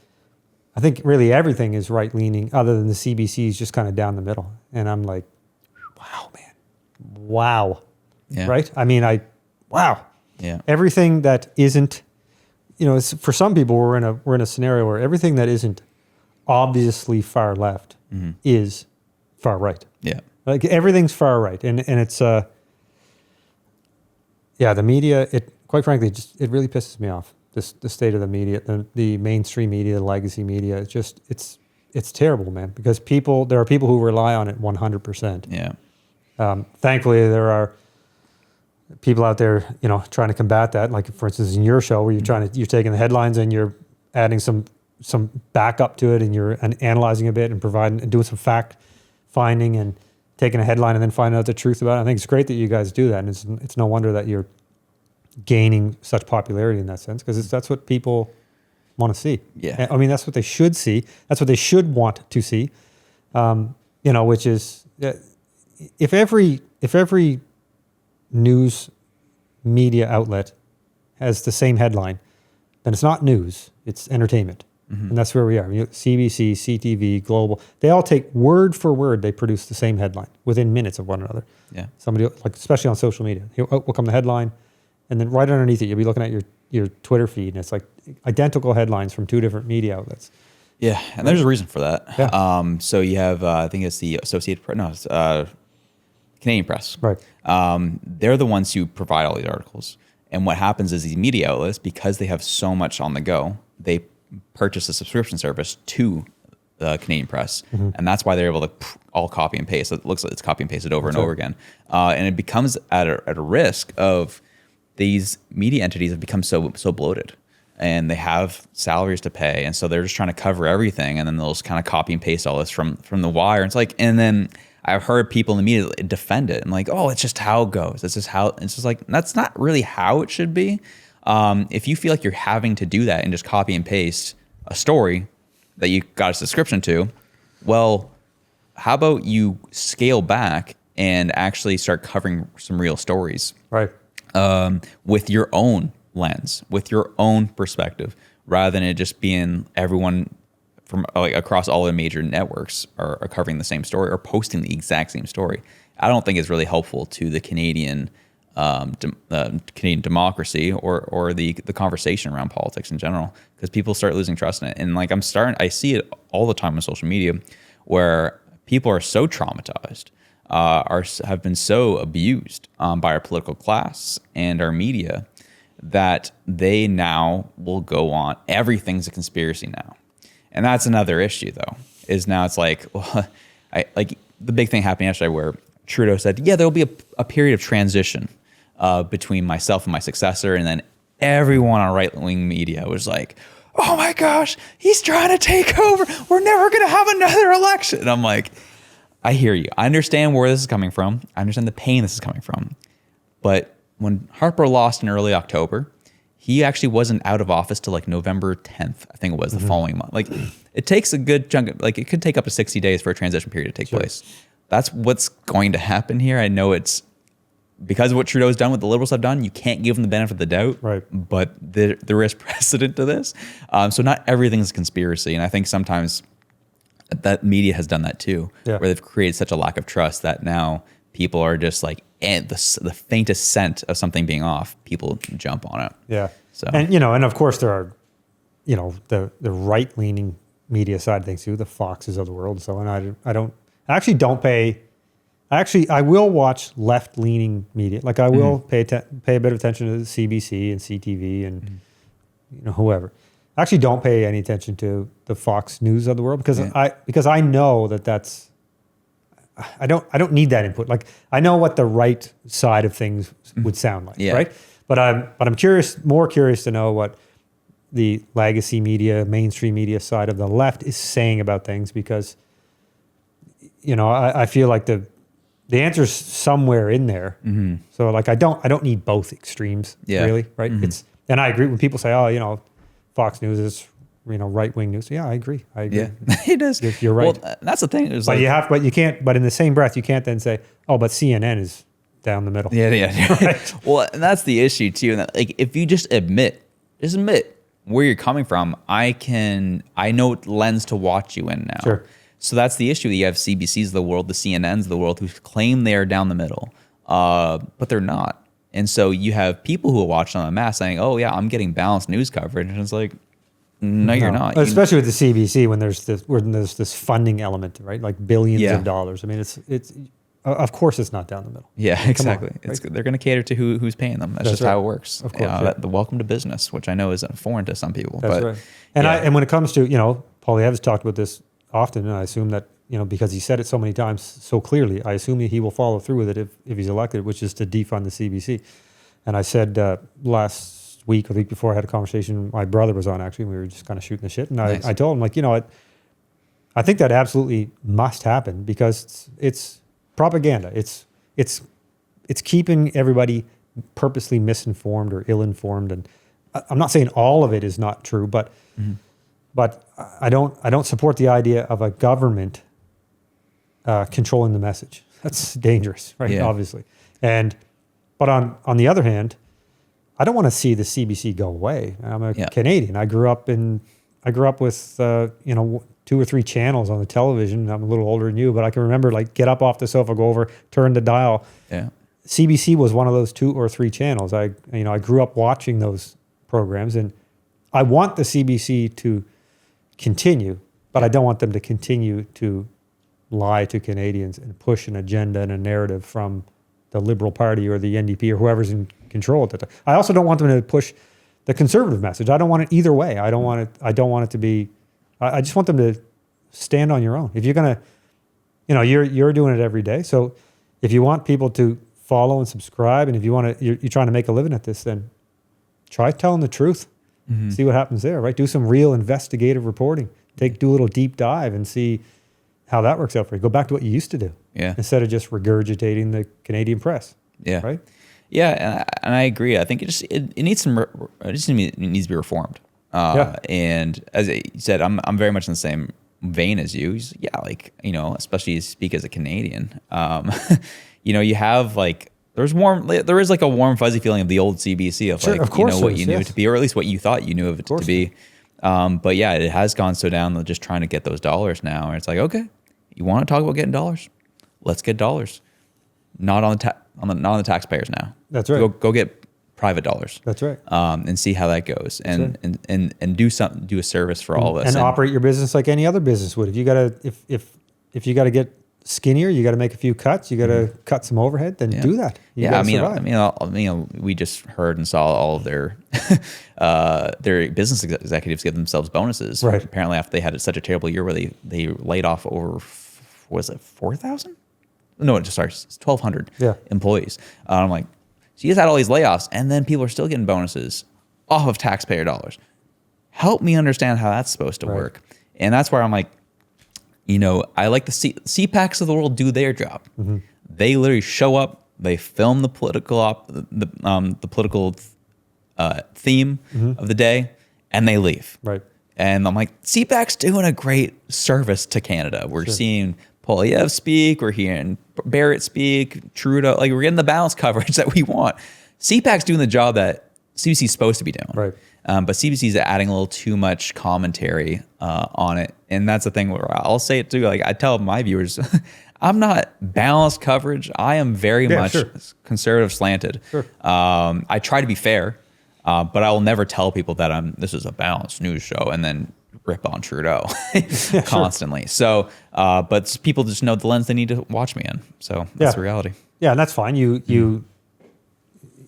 really everything is right-leaning, other than the CBC is just kind of down the middle." And I'm like, "Wow, man, wow." Yeah. Right? I mean, wow. Yeah. Everything that isn't, it's, for some people, we're in a scenario where everything that isn't obviously far left is far right. Yeah. Like everything's far right, and it's the media. It quite frankly it really pisses me off. The state of the media, the mainstream media, the legacy media. It's terrible, man. Because there are people who rely on it 100%. Yeah. Thankfully, there are people out there, trying to combat that. Like, for instance, in your show, where you're taking the headlines and you're adding some backup to it, and you're analyzing a bit and providing and doing some fact finding and taking a headline and then finding out the truth about it. I think it's great that you guys do that, and it's no wonder that you're gaining such popularity in that sense, because that's what people want to see. Yeah. I mean, that's what they should see. That's what they should want to see. Which is, if every news media outlet has the same headline, then it's not news, it's entertainment. And that's where we are. CBC, CTV, Global, they all take word for word, they produce the same headline within minutes of one another. Yeah. Somebody, like, especially on social media, will come the headline, and then right underneath it, you'll be looking at your Twitter feed, and it's like identical headlines from two different media outlets. Yeah, and there's a reason for that. Yeah. So you have, I think it's the Associated Press. No, Canadian press. Right. They're the ones who provide all these articles. And what happens is these media outlets, because they have so much on the go, they purchase a subscription service to the Canadian press. And that's why they're able to all copy and paste. It looks like it's copy and pasted over and over again. And it becomes at a risk of these media entities have become so bloated. And they have salaries to pay. And so they're just trying to cover everything. And then they'll just kind of copy and paste all this from the wire. It's like, and then I've heard people in the media defend it and like, oh, it's just how it goes. It's just like, that's not really how it should be. If you feel like you're having to do that and just copy and paste a story that you got a subscription to, well, how about you scale back and actually start covering some real stories, Right. with your own lens, with your own perspective, rather than it just being everyone from like across all the major networks are covering the same story or posting the exact same story. I don't think it's really helpful to the Canadian Canadian democracy or the conversation around politics in general, because people start losing trust in it. And like I see it all the time on social media where people are so traumatized, have been so abused by our political class and our media that they now will go on everything's a conspiracy now. And that's another issue though, is now it's like, well, like the big thing happened yesterday where Trudeau said, yeah, there'll be a period of transition between myself and my successor. And then everyone on right-wing media was like, oh my gosh, he's trying to take over. We're never going to have another election. And I'm like, I hear you. I understand where this is coming from. I understand the pain this is coming from. But when Harper lost in early October, he actually wasn't out of office till like November 10th, I think it was, the following month. Like it takes a good chunk of, like it could take up to 60 days for a transition period to take place. That's what's going to happen here. I know it's because of what Trudeau's done, what the Liberals have done, you can't give them the benefit of the doubt. Right. But there is precedent to this. So not everything's a conspiracy. And I think sometimes that media has done that too, where they've created such a lack of trust that now people are just like, and the faintest scent of something being off, people jump on it. Yeah. So, and and of course there are, the right-leaning media side of things too, the Foxes of the world. So, and I will watch left-leaning media. Like I will pay a bit of attention to the CBC and CTV and whoever. I actually don't pay any attention to the Fox News of the world because I know that's. I don't need that input. Like I know what the right side of things would sound like, right? But I'm more curious to know what the legacy media, mainstream media side of the left is saying about things, because I feel like the answer's somewhere in there. So like I don't need both extremes, really, right? And I agree when people say, oh, Fox News is right-wing news. Yeah, I agree. Yeah, it is. You're right. Well, that's the thing. But you can't. But in the same breath, you can't then say, "Oh, but CNN is down the middle." Yeah. Right? Well, and that's the issue too. And like, if you just admit where you're coming from, I know what lens to watch you in now. Sure. So that's the issue. You have CBCs of the world, the CNNs of the world, who claim they are down the middle, but they're not. And so you have people who watch on a mass saying, "Oh yeah, I'm getting balanced news coverage," and it's like, No, you're not. Especially with the CBC when there's this funding element, right? Like billions of dollars. I mean, it's of course it's not down the middle. Yeah, exactly. On, right? They're going to cater to who's paying them. That's just right. How it works. Of course, the welcome to business, which I know is foreign to some people. That's right. And when it comes to Poilievre's talked about this often, and I assume that because he said it so many times so clearly, I assume that he will follow through with it if he's elected, which is to defund the CBC. And I said last week or the week before, I had a conversation. My brother was on, actually. We were just kind of shooting the shit. And I told him, like, I think that absolutely must happen, because it's propaganda. It's keeping everybody purposely misinformed or ill-informed. And I'm not saying all of it is not true, but I don't support the idea of a government controlling the message. That's dangerous, right? Yeah. Obviously. But on the other hand, I don't want to see the CBC go away. I'm a Canadian. I grew up with 2 or 3 channels on the television. I'm a little older than you, but I can remember, like, get up off the sofa, go over, turn the dial. Yeah. CBC was one of those 2 or 3 channels. I grew up watching those programs, and I want the CBC to continue, but I don't want them to continue to lie to Canadians and push an agenda and a narrative from the Liberal Party or the NDP or whoever's in control at the time. I also don't want them to push the conservative message. I don't want it either way. I don't want it to be. I just want them to stand on your own. If you're gonna, you're doing it every day. So if you want people to follow and subscribe, and if you want to, you're trying to make a living at this, then try telling the truth. Mm-hmm. See what happens there, right? Do some real investigative reporting. Do a little deep dive and see how that works out for you. Go back to what you used to do. Yeah. Instead of just regurgitating the Canadian press. Yeah. Right. Yeah, and I agree. I think it needs it needs to be reformed. And as you said, I'm very much in the same vein as you. Especially you speak as a Canadian. You have there is like a warm fuzzy feeling of the old CBC of what you knew it to be, or at least what you thought you knew of it to be. But yeah, it has gone so down. They're just trying to get those dollars now, and it's like, okay, you want to talk about getting dollars? Let's get dollars. Not on the taxpayers now. That's right. Go get private dollars. That's right. And see how that goes, and do a service for all of us, and operate your business like any other business would. If you gotta get skinnier, you got to make a few cuts. You got to cut some overhead. Then do that. We just heard and saw all of their business executives give themselves bonuses. Right. Apparently, after they had such a terrible year where they laid off over 4,000? No, it's 1,200 employees. I'm like, so you just had all these layoffs, and then people are still getting bonuses off of taxpayer dollars. Help me understand how that's supposed to work. And that's where I'm like, I like the CPACs of the world do their job. Mm-hmm. They literally show up, they film the political theme of the day, and they leave. Right. And I'm like, CPAC's doing a great service to Canada. We're seeing Poilievre speak, we're hearing Barrett speak, Trudeau, we're getting the balanced coverage that we want. CPAC's doing the job that CBC's supposed to be doing. Right. But CBC's adding a little too much commentary on it. And that's the thing where I'll say it too. I tell my viewers, I'm not balanced coverage. I am very much conservative slanted. Sure. I try to be fair, but I will never tell people that this is a balanced news show and then rip on Trudeau constantly. Sure. So, but people just know the lens they need to watch me in. So that's the reality. Yeah, and that's fine.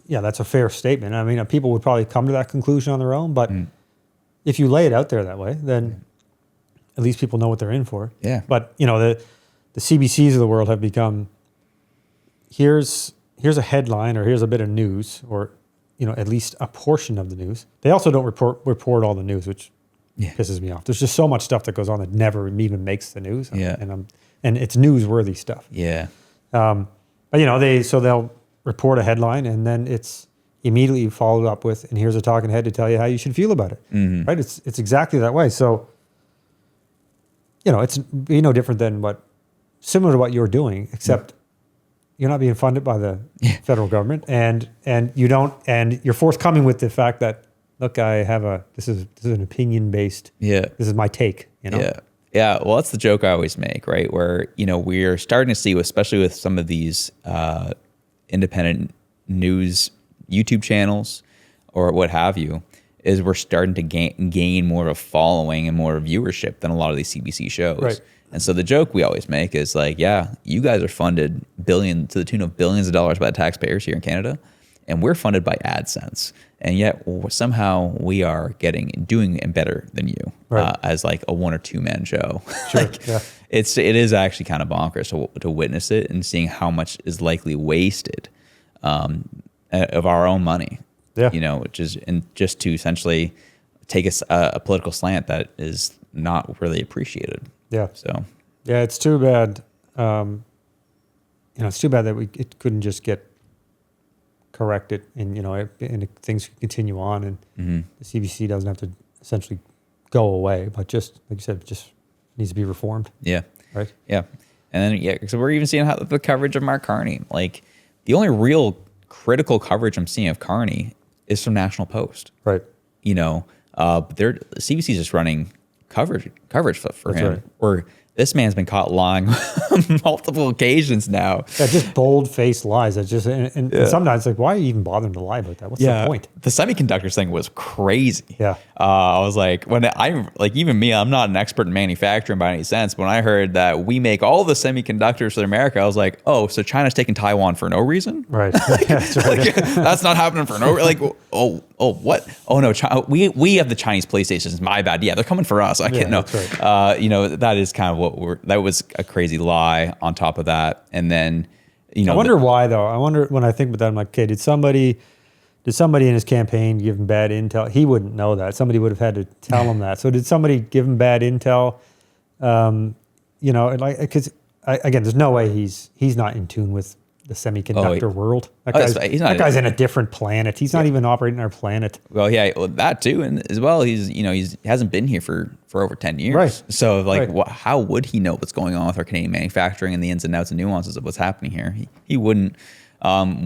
Yeah, that's a fair statement. I mean, people would probably come to that conclusion on their own, but if you lay it out there that way, then at least people know what they're in for. Yeah. But, the CBCs of the world have become, here's a headline or here's a bit of news or, at least a portion of the news. They also don't report all the news, which pisses me off. There's just so much stuff that goes on that never even makes the news. Yeah. And it's newsworthy stuff. Yeah. But, they'll report a headline and then it's immediately followed up with, and here's a talking head to tell you how you should feel about it. Mm-hmm. Right? It's exactly that way. So, it's no different than similar to what you're doing, except you're not being funded by the federal government and you're forthcoming with the fact that, look, this is an opinion based. Yeah. This is my take, Yeah. Yeah, well, that's the joke I always make, right? Where, we're starting to see, especially with some of these independent news YouTube channels or what have you, is we're starting to gain more of a following and more viewership than a lot of these CBC shows. Right. And so the joke we always make is you guys are funded to the tune of billions of dollars by the taxpayers here in Canada, and we're funded by AdSense. And yet somehow we are doing better than you as a 1 or 2 man show. Sure. It is actually kind of bonkers to witness it and seeing how much is likely wasted of our own money. Yeah. Which is just to essentially take a political slant that is not really appreciated. Yeah. So. Yeah, it's too bad. It's too bad that it couldn't just get corrected and things continue on and the CBC doesn't have to essentially go away, but just like you said, just needs to be reformed. Yeah. Right. Yeah. And then, so we're even seeing how the coverage of Mark Carney, the only real critical coverage I'm seeing of Carney is from National Post. Right. CBC is just running coverage for him, right. or this man's been caught lying on multiple occasions now. Yeah, just bold-faced lies. That just and sometimes like, why are you even bothering to lie about that? What's the point? The semiconductors thing was crazy. Yeah, I was like, even me, I'm not an expert in manufacturing by any sense. But when I heard that we make all the semiconductors for America, I was like, oh, so China's taking Taiwan for no reason? Right. That's right. That's not happening for no like. Oh, what? Oh no, we have the Chinese PlayStations. My bad. Yeah, they're coming for us. I can't know. Right. That is kind of that was a crazy lie on top of that. And then, I wonder why though. I wonder when I think about that, I'm like, okay, did somebody in his campaign give him bad intel? He wouldn't know that. Somebody would have had to tell him that. So did somebody give him bad intel? Because again, there's no way he's not in tune with the semiconductor world. That guy's in a different planet. He's not even operating our planet. Well, yeah, that too, and as well, he hasn't been here for over 10 years. Right. So how would he know what's going on with our Canadian manufacturing and the ins and outs and nuances of what's happening here? He wouldn't,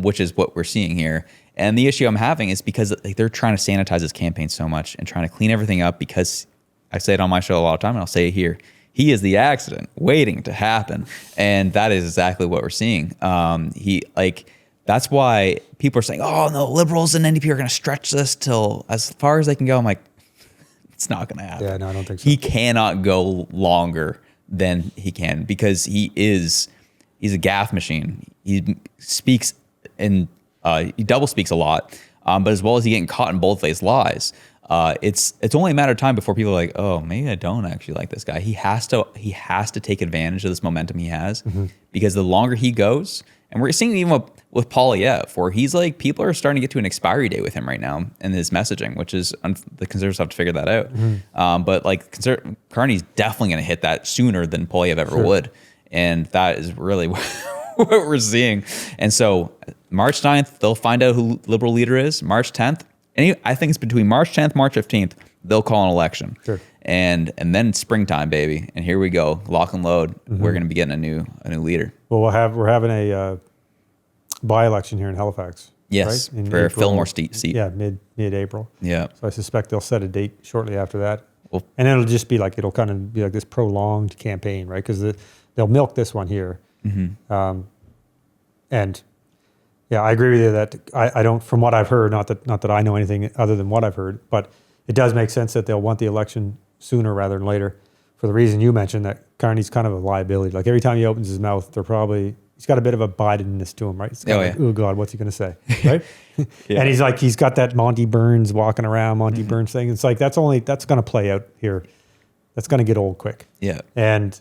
which is what we're seeing here. And the issue I'm having is because they're trying to sanitize this campaign so much and trying to clean everything up. Because I say it on my show a lot of time, and I'll say it here. He is the accident waiting to happen. And that is exactly what we're seeing. That's why people are saying, oh, no, Liberals and NDP are going to stretch this till as far as they can go. I'm like, it's not going to happen. Yeah, no, I don't think so. He cannot go longer than he can because he's a gaffe machine. He speaks he double speaks a lot, but as well as he getting caught in bold-faced lies. It's only a matter of time before people are like, oh, maybe I don't actually like this guy. He has to take advantage of this momentum he has because the longer he goes, and we're seeing even with Poilievre, where he's like, people are starting to get to an expiry date with him right now in his messaging, which is the Conservatives have to figure that out. But Carney's definitely going to hit that sooner than Poilievre ever would. And that is really what we're seeing. And so March 9th, they'll find out who Liberal leader is. March 10th, I think it's between March 10th, March 15th, they'll call an election. Sure. And then springtime, baby. And here we go. Lock and load. We're going to be getting a new leader. Well, we're having a by-election here in Halifax. Yes, right? for Fillmore seat. Yeah, mid-April. Yeah. So I suspect they'll set a date shortly after that. Well, and it'll kind of be like this prolonged campaign, right? Because they'll milk this one here. And yeah, I agree with you that I don't, from what I've heard, not that I know anything other than what I've heard, but it does make sense that they'll want the election sooner rather than later for the reason you mentioned, that Carney's kind of a liability. Like every time he opens his mouth, he's got a bit of a Bidenness to him, right? It's kind of like, oh God, what's he going to say, right? And he's got that Monty Burns walking around, Burns thing. It's like, that's going to play out here. That's going to get old quick. Yeah. And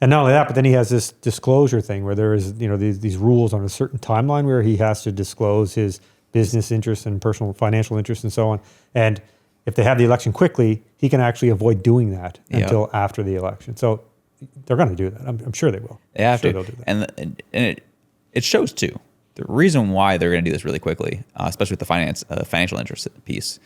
not only that, but then he has this disclosure thing where there is, these rules on a certain timeline where he has to disclose his business interests and personal financial interests and so on. And if they have the election quickly, he can actually avoid doing that until after the election. So they're going to do that. I'm sure they will. They have to. They'll do that. And it shows too. The reason why they're going to do this really quickly, especially with the financial interest piece,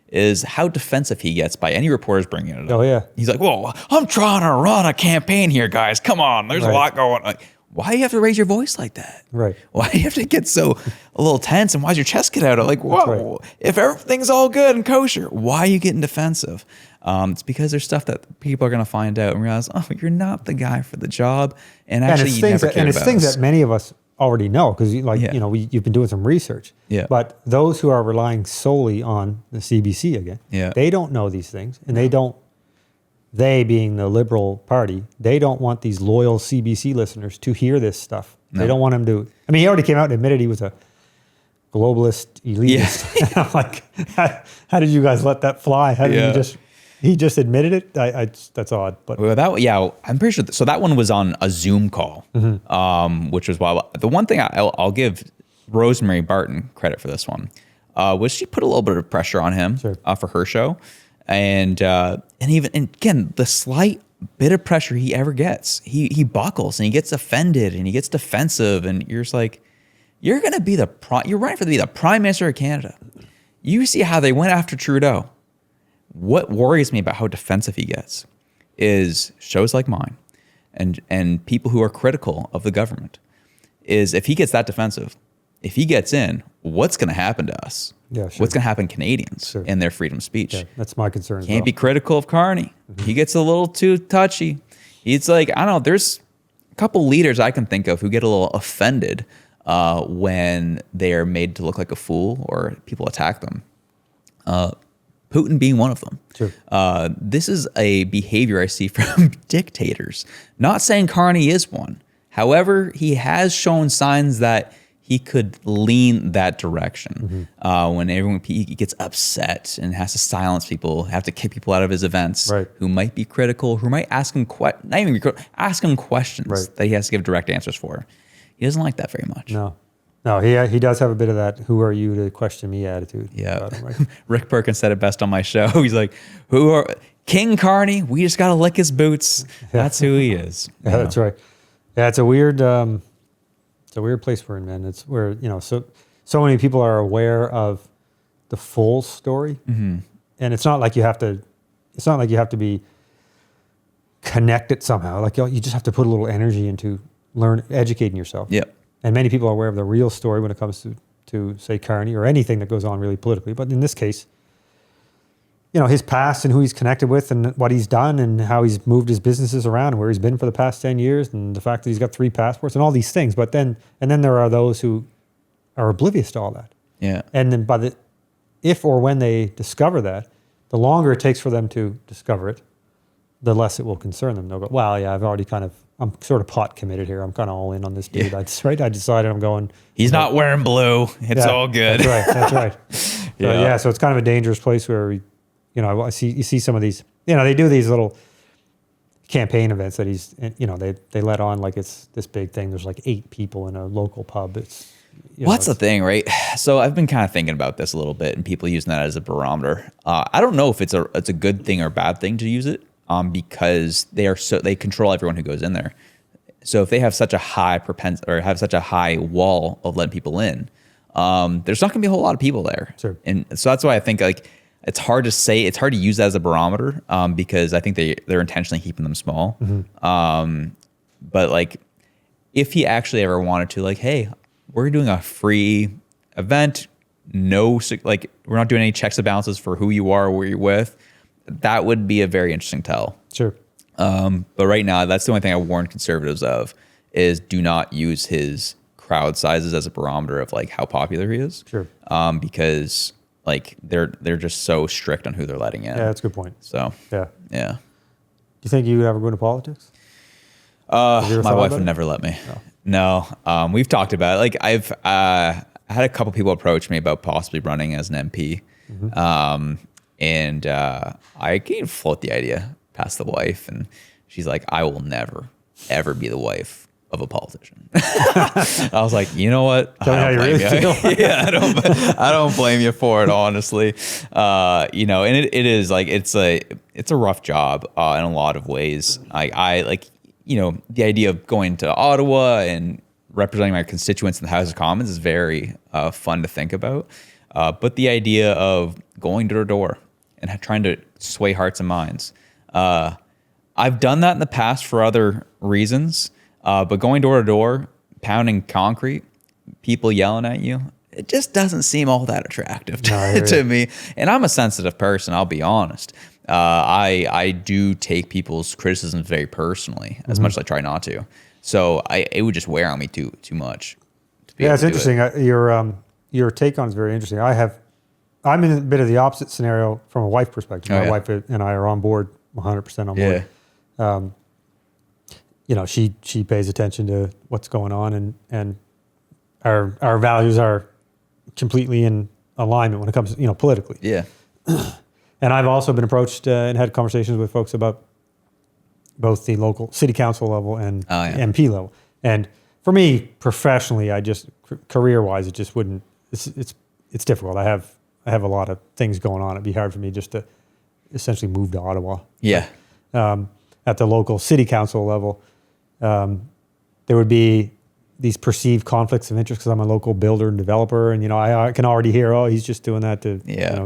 is how defensive he gets by any reporters bringing it up. Oh, yeah. He's like, well, I'm trying to run a campaign here, guys. Come on. There's a lot going on. Why do you have to raise your voice like that? Right. Why do you have to get a little tense, and why does your chest get out? I'm like, whoa, if everything's all good and kosher, why are you getting defensive? It's because there's stuff that people are going to find out and realize, oh, you're not the guy for the job. And actually, you never cared about us. And it's things that many of us already know because, you've been doing some research. Yeah. But those who are relying solely on the CBC again, they don't know these things, and they being the Liberal Party, they don't want these loyal CBC listeners to hear this stuff. No. They don't want him to. I mean, he already came out and admitted he was a globalist elitist. Yeah. I'm like, how did you guys let that fly? How did he just admitted it? That's odd. But I'm pretty sure. So that one was on a Zoom call, which was wild. The one thing I'll give Rosemary Barton credit for this one was she put a little bit of pressure on him for her show. And again, the slight bit of pressure he ever gets, he buckles and he gets offended and he gets defensive, and you're just like, you're going to be you're running to be the Prime Minister of Canada. You see how they went after Trudeau. What worries me about how defensive he gets is shows like mine and people who are critical of the government is if he gets that defensive, if he gets in, what's going to happen to us? Yeah, sure. What's going to happen to Canadians in their freedom of speech? Yeah, that's my concern. Can't be critical of Carney. He gets a little too touchy. It's like, I don't know, there's a couple leaders I can think of who get a little offended when they are made to look like a fool or people attack them. Putin being one of them. Sure. This is a behavior I see from dictators. Not saying Carney is one. However, he has shown signs that he could lean that direction. When he gets upset and has to silence people, have to kick people out of his events who might be critical, who might ask him ask him questions that he has to give direct answers for. He doesn't like that very much. No, he does have a bit of that "who are you to question me" attitude. Yeah. Rick Perkins said it best on my show. He's like, "Who are King Carney? We just got to lick his boots." That's who he is. Yeah, that's right. Yeah, it's a weird place we're in, man. It's where, so many people are aware of the full story. And it's not like you have to be connected somehow. Like you just have to put a little energy into educating yourself. Yep. And many people are aware of the real story when it comes to say Carney or anything that goes on really politically. But in this case, his past and who he's connected with and what he's done and how he's moved his businesses around and where he's been for the past 10 years and the fact that he's got 3 passports and all these things. But then there are those who are oblivious to all that. Yeah. And then if or when they discover that, the longer it takes for them to discover it, the less it will concern them. They'll go, well, yeah, I'm sort of pot committed here. I'm kind of all in on this dude. Yeah. I decided I'm going. He's not wearing blue. It's all good. That's right. So it's kind of a dangerous place where you see some of these, they do these little campaign events that they let on like it's this big thing. There's like 8 people in a local pub. What's the thing, right? So I've been kind of thinking about this a little bit and people using that as a barometer. I don't know if it's a good thing or a bad thing to use it. Because they control everyone who goes in there. So if they have such a high have such a high wall of letting people in, there's not going to be a whole lot of people there. Sure. And so that's why I think like it's hard to use that as a barometer because I think they're intentionally keeping them small. But like if he actually ever wanted to, like, hey, we're doing a free event, we're not doing any checks and balances for who you are, where you're with. That would be a very interesting tell. Sure. But right now, that's the only thing I warn conservatives of is do not use his crowd sizes as a barometer of like how popular he is. Sure. Because like they're just so strict on who they're letting in. Yeah, that's a good point. So yeah. Do you think you would ever go into politics? My wife would never let me. No. We've talked about it. Like I've had a couple people approach me about possibly running as an MP. And I can float the idea past the wife, and she's like, "I will never, ever be the wife of a politician." I was like, you know what? Tell me how you really feel. Yeah, I don't blame you for it, honestly. And it is like it's a rough job in a lot of ways. I like the idea of going to Ottawa and representing my constituents in the House of Commons is very fun to think about. But the idea of going door to door and trying to sway hearts and minds. I've done that in the past for other reasons, but going door to door, pounding concrete, people yelling at you, it just doesn't seem all that attractive to me. And I'm a sensitive person, I'll be honest. I do take people's criticisms very personally, as much as I try not to. So it would just wear on me too much. It's interesting. Your take on it is very interesting. I'm in a bit of the opposite scenario from a wife perspective. My wife and I are on board, 100% on board. Yeah. She pays attention to what's going on, and our values are completely in alignment when it comes to, politically. Yeah. And I've also been approached and had conversations with folks about both the local city council level and MP level. And for me, professionally, career-wise, it just wouldn't. It's difficult. I have a lot of things going on. It'd be hard for me just to essentially move to Ottawa. Yeah. At the local city council level, there would be these perceived conflicts of interest because I'm a local builder and developer, and I can already hear, oh, he's just doing that to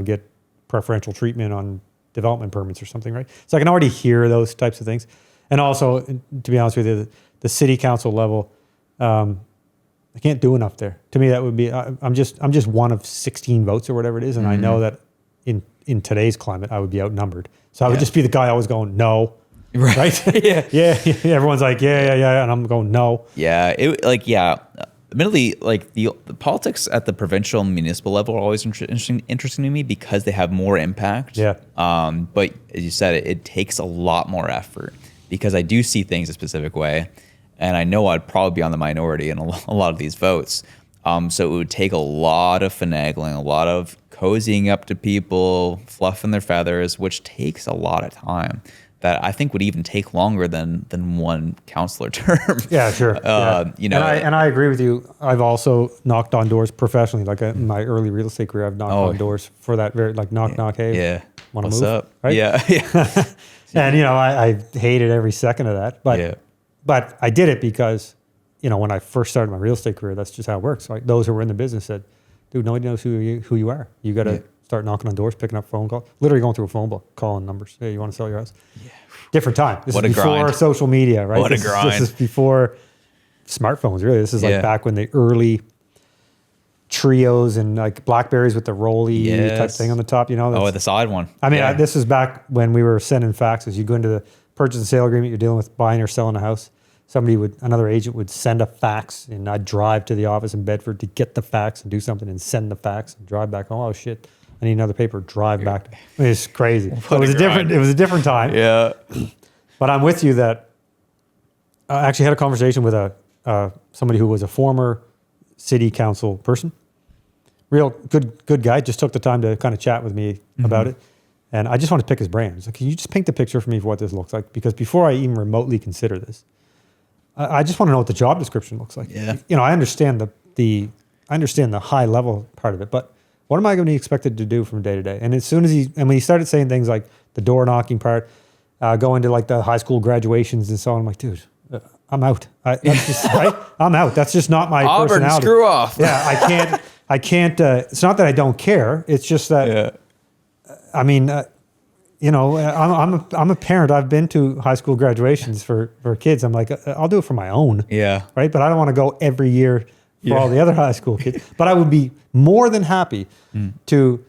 get preferential treatment on development permits or something, right? So I can already hear those types of things. And also, to be honest with you, the city council level, I can't do enough there. To me, that would be, I'm just one of 16 votes or whatever it is. And I know that in today's climate, I would be outnumbered. So I would just be the guy always going, no. Right? yeah. Everyone's like, yeah. And I'm going, no. Yeah. Admittedly, like the politics at the provincial and municipal level are always interesting to me because they have more impact. Yeah. But as you said, it takes a lot more effort because I do see things a specific way, and I know I'd probably be on the minority in a lot of these votes. So it would take a lot of finagling, a lot of cozying up to people, fluffing their feathers, which takes a lot of time. That I think would even take longer than one councillor term. Yeah, sure. You know, and I agree with you. I've also knocked on doors professionally. Like in my early real estate career, I've knocked on doors for that very like knock. Hey, want to move? Up? Right? Yeah. And I hated every second of that. But I did it because when I first started my real estate career, that's just how it works. Like those who were in the business said, "Dude, nobody knows who you are. You got to." Start knocking on doors, picking up phone calls, literally going through a phone book, calling numbers. Hey, you want to sell your house? Yeah. Different time. This is before grind. Social media, right? What a grind. This is before smartphones, really. This is like back when the early Trios and like Blackberries with the rolly type thing on the top, the side one. I mean, this is back when we were sending faxes. You go into the purchase and sale agreement, you're dealing with buying or selling a house. Another agent would send a fax and I'd drive to the office in Bedford to get the fax and do something and send the fax and drive back home. Oh shit. I need another paper, drive back. It's crazy. So it was a different time. Yeah. But I'm with you that I actually had a conversation with somebody who was a former city council person. Real good guy. Just took the time to kind of chat with me about it. And I just want to pick his brain. I was like, can you just paint the picture for me for what this looks like? Because before I even remotely consider this, I just want to know what the job description looks like. Yeah. I understand the high level part of it, but what am I going to be expected to do from day to day? And as soon as when he started saying things like the door knocking part, going to like the high school graduations and so on, I'm like, dude, I'm out. I'm out. That's just not my personality. Screw off. Yeah, I can't. It's not that I don't care. It's just that. I mean, I'm a parent. I've been to high school graduations for kids. I'm like, I'll do it for my own. Yeah. Right. But I don't want to go every year for all the other high school kids. But I would be more than happy to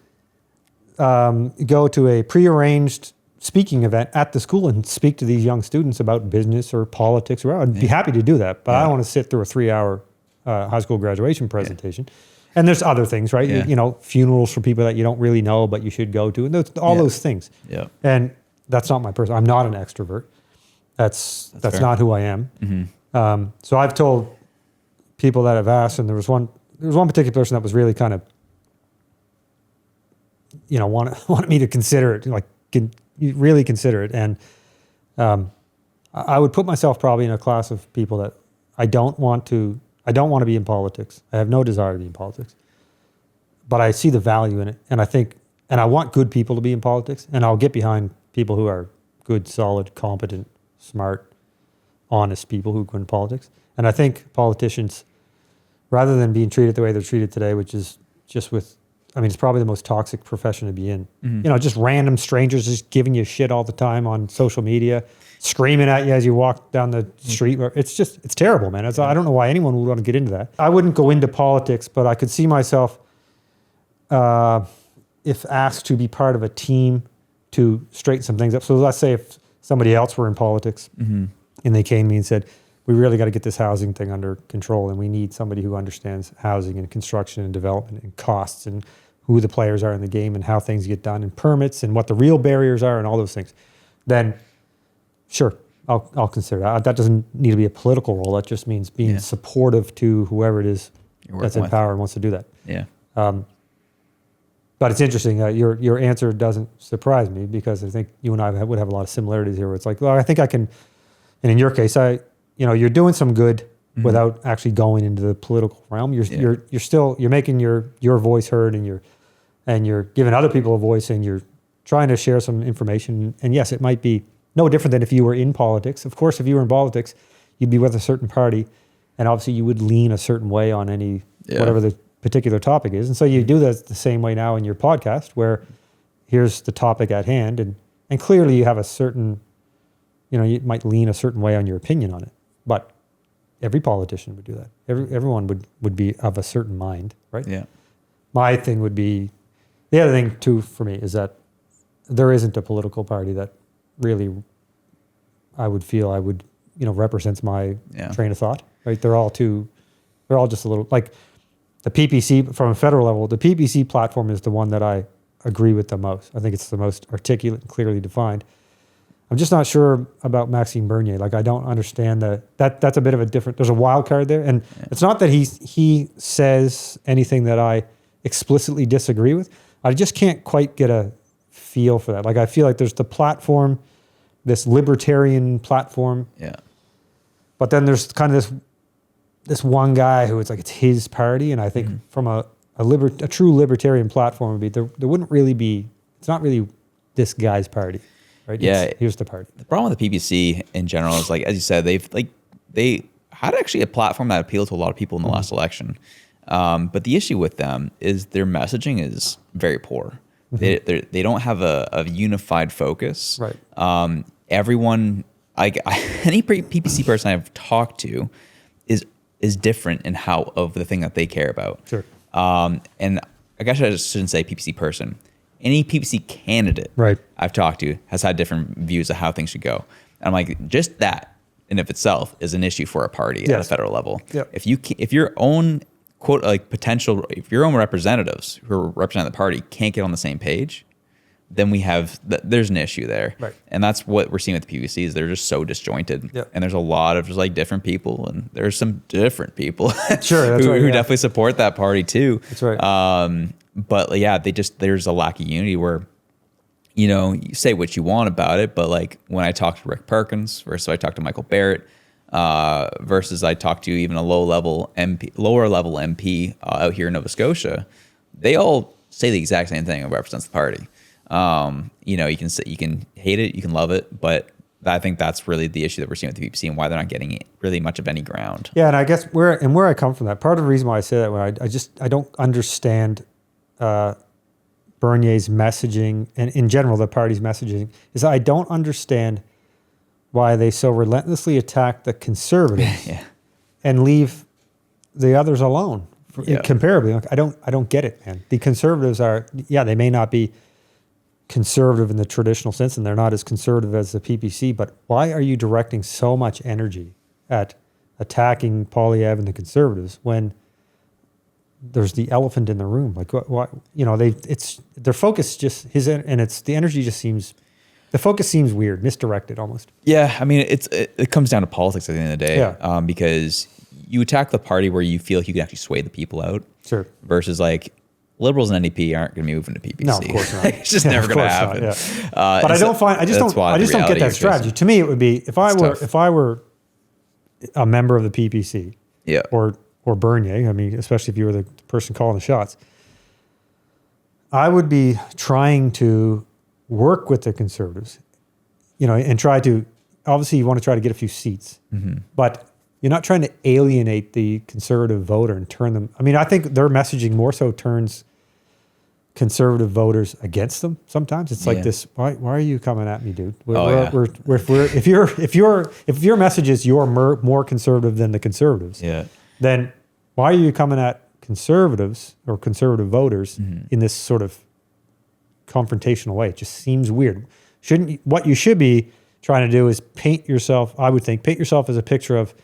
go to a prearranged speaking event at the school and speak to these young students about business or politics. Or I'd be happy to do that. But I don't want to sit through a 3-hour high school graduation presentation. Yeah. And there's other things, right? Yeah. Funerals for people that you don't really know, but you should go to, and those things. Yeah. And that's not my person. I'm not an extrovert. That's not who I am. Mm-hmm. So I've told people that have asked, and there was one particular person that was really kind of, wanted me to consider it, like really consider it. And I would put myself probably in a class of people that I don't want to be in politics. I have no desire to be in politics, but I see the value in it. And I want good people to be in politics, and I'll get behind people who are good, solid, competent, smart, honest people who go into politics. And I think politicians, rather than being treated the way they're treated today, which is just it's probably the most toxic profession to be in. Mm-hmm. Just random strangers just giving you shit all the time on social media, screaming at you as you walk down the street. It's terrible, man. I don't know why anyone would want to get into that. I wouldn't go into politics, but I could see myself, if asked to be part of a team to straighten some things up. So let's say if somebody else were in politics and they came to me and said, we really got to get this housing thing under control, and we need somebody who understands housing and construction and development and costs and who the players are in the game and how things get done and permits and what the real barriers are and all those things, then sure, I'll consider that. That doesn't need to be a political role. That just means being supportive to whoever it is that's in power and wants to do that. Yeah. But it's interesting. Your answer doesn't surprise me because I think you and I would have a lot of similarities here. Where it's like, well, I think I can. And in your case, you're doing some good without actually going into the political realm. You're making your voice heard, and you're giving other people a voice, and you're trying to share some information. And yes, it might be no different than if you were in politics. Of course, if you were in politics, you'd be with a certain party, and obviously you would lean a certain way on whatever the particular topic is. And so you do that the same way now in your podcast, where here's the topic at hand, and clearly you have a certain, you might lean a certain way on your opinion on it. But every politician would do that. Everyone would be of a certain mind, right? Yeah. My thing would be, the other thing too for me is that there isn't a political party that really would feel represents my train of thought. Right? They're all just a little like the PPC from a federal level. The PPC platform is the one that I agree with the most. I think it's the most articulate and clearly defined. I'm just not sure about Maxime Bernier. Like, I don't understand that's a bit of a different, there's a wild card there. And it's not that he says anything that I explicitly disagree with. I just can't quite get a feel for that. Like, I feel like there's the platform, this libertarian platform. Yeah. But then there's kind of this one guy who it's like, it's his party. And I think from a true libertarian platform would be, there wouldn't really be, it's not really this guy's party. Right? Yeah, here's the part. The problem with the PPC in general is, like, as you said, they had actually a platform that appealed to a lot of people in the last election. But the issue with them is their messaging is very poor. They don't have a unified focus. Right. Everyone, any PPC person I've talked to is different in how of the thing that they care about. Sure. And I guess I just shouldn't say PPC person. Any PPC candidate I've talked to has had different views of how things should go. And I'm like, just that in of itself is an issue for a party at a federal level. Yep. If your own quote, like potential, if your own representatives who represent the party can't get on the same page, then there's an issue there. Right. And that's what we're seeing with the PPC is they're just so disjointed. Yep. And there's a lot of just like different people, and there's some different people sure, who definitely support that party too. That's right. But yeah, there's a lack of unity where, you say what you want about it, but like when I talk to Rick Perkins versus I talk to Michael Barrett, versus I talk to even a lower level MP out here in Nova Scotia, they all say the exact same thing that represents the party. You can hate it, you can love it, but I think that's really the issue that we're seeing with the PPC and why they're not getting really much of any ground. Yeah, and I guess where I come from, that part of the reason why I say that, when I don't understand Bernier's messaging, and in general the party's messaging, is I don't understand why they so relentlessly attack the conservatives and leave the others alone. Comparably, like, I don't get it, man. The conservatives they may not be conservative in the traditional sense, and they're not as conservative as the PPC, but why are you directing so much energy at attacking Poilievre and the conservatives when there's the elephant in the room? Like, what their focus the energy just seems, the focus seems weird, misdirected almost. Yeah, I mean, it comes down to politics at the end of the day, because you attack the party where you feel like you can actually sway the people out. Sure. Versus like Liberals and NDP aren't going to be moving to PPC. No, of course not. It's just never going to happen. But I just don't get that strategy. To me, it would be if I were a member of the PPC, or Bernier. I mean, especially if you were the person calling the shots, I would be trying to work with the conservatives, and try to, obviously you want to try to get a few seats, but you're not trying to alienate the conservative voter and turn them. I mean, I think their messaging more so turns conservative voters against them. Sometimes it's like this. Why are you coming at me, dude? If your message is you're more conservative than the conservatives, then why are you coming at conservatives or conservative voters in this sort of confrontational way? It just seems weird. What you should be trying to do is paint yourself as a picture of,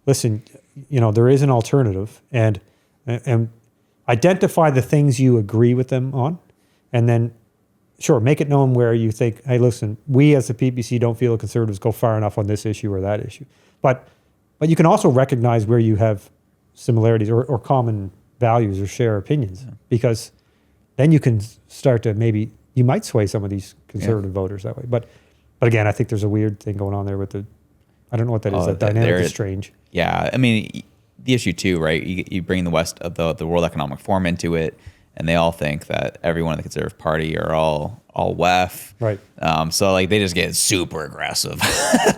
listen, there is an alternative, and identify the things you agree with them on, and then make it known where you think, hey, listen, we as the PPC don't feel the conservatives go far enough on this issue or that issue. But you can also recognize where you have similarities or common values or share opinions, because then you can start to you might sway some of these conservative voters that way. But again, I think there's a weird thing going on there with I don't know what that is. That dynamic is strange. Yeah, I mean, the issue too, right? You bring the West of the World Economic Forum into it, and they all think that everyone in the Conservative Party are all WEF. Right. So like they just get super aggressive.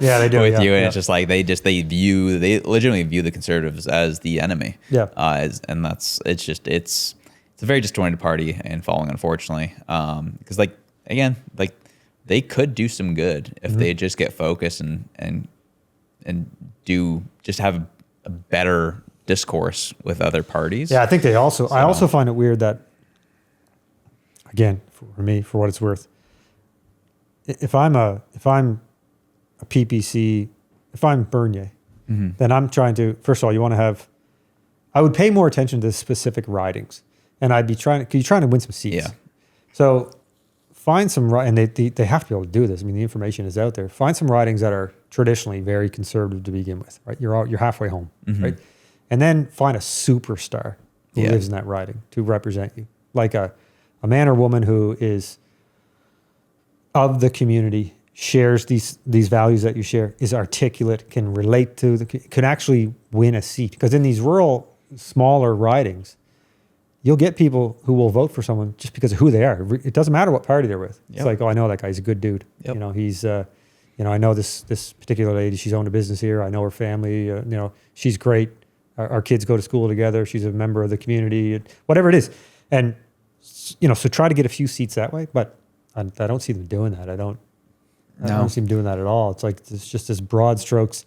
Yeah, they do with you, and it's just like they legitimately view the Conservatives as the enemy. Yeah. And it's a very disjointed party and following, unfortunately. Because they could do some good if they just get focused and have a better discourse with other parties. Yeah, I think I also find it weird that, again, for me, for what it's worth, if I'm a PPC, if I'm Bernier, then I'm trying to, first of all, you want to have, I would pay more attention to specific ridings, and I'd be trying to win some seats. Yeah. So find some, and they have to be able to do this. I mean, the information is out there. Find some ridings that are traditionally very conservative to begin with, right? You're halfway home, right? And then find a superstar who lives in that riding to represent you, like a man or woman who is of the community, shares these values that you share, is articulate, can relate to can actually win a seat. Because in these rural, smaller ridings, you'll get people who will vote for someone just because of who they are. It doesn't matter what party they're with. It's like, oh, I know that guy. He's a good dude. Yep. You know, he's, I know this particular lady. She's owned a business here. I know her family. She's great. Our kids go to school together. She's a member of the community. Whatever it is, and so try to get a few seats that way. But I don't see them doing that. I don't see them doing that at all. It's like it's just this broad strokes.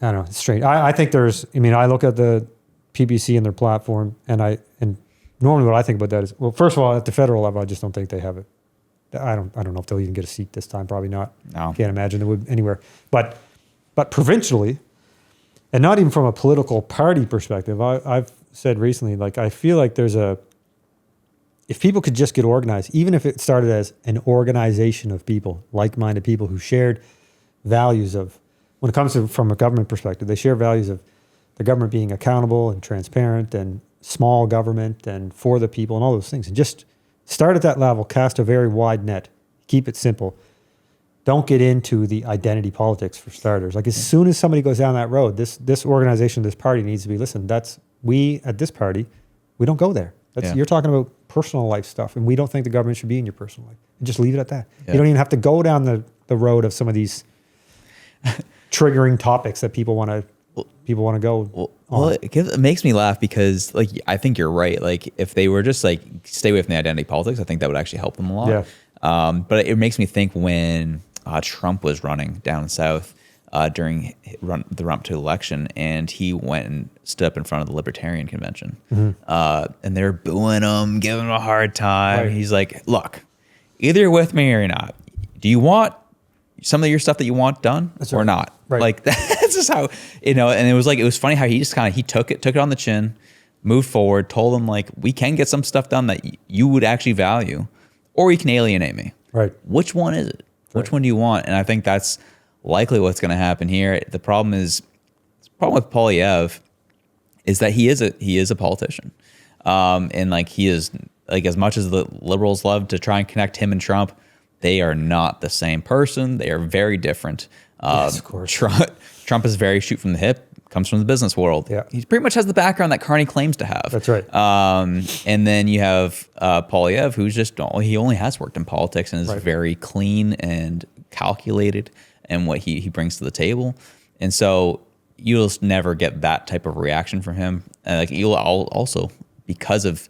I don't know. It's strange. I think I look at the PPC and their platform, and normally what I think about that is, well, first of all, at the federal level, I just don't think they have it. I don't know if they'll even get a seat this time. Probably not. No. Can't imagine they would anywhere. But provincially, and not even from a political party perspective, I've said recently, like, I feel like if people could just get organized, even if it started as an organization of people, like-minded people who shared values of, when it comes to from a government perspective, they share values of the government being accountable and transparent and small government and for the people and all those things. And just start at that level, cast a very wide net, keep it simple. Don't get into the identity politics for starters. Like, as soon as somebody goes down that road, this organization, this party needs to be, listen, we at this party, we don't go there. You're talking about personal life stuff, and we don't think the government should be in your personal life. And just leave it at that. Yeah. You don't even have to go down the road of some of these triggering topics that people want to go on. Well, it makes me laugh because, like, I think you're right. Like, if they were just like stay away from the identity politics, I think that would actually help them a lot. Yeah. But it makes me think when Trump was running down south during the run-up to the election, and he went and stood up in front of the Libertarian Convention, and they're booing him, giving him a hard time. Right. He's like, look, either you're with me or you're not. Do you want some of your stuff that you want done or not? Right. Like, that's just how, and it was funny how he just he took it on the chin, moved forward, told them, like, we can get some stuff done that you would actually value, or you can alienate me. Right. Which one is it? Right. Which one do you want? And I think that's likely what's going to happen here. The problem with Poilievre is that he is a politician. And like, he is, like, as much as the liberals love to try and connect him and Trump, they are not the same person. They are very different. Yes, of course. Trump is very shoot from the hip, comes from the business world. Yeah. He pretty much has the background that Carney claims to have. That's right. And then you have Poilievre, who's he only has worked in politics and is very clean and calculated in what he brings to the table. And so you'll just never get that type of reaction from him. And like, you'll also, because of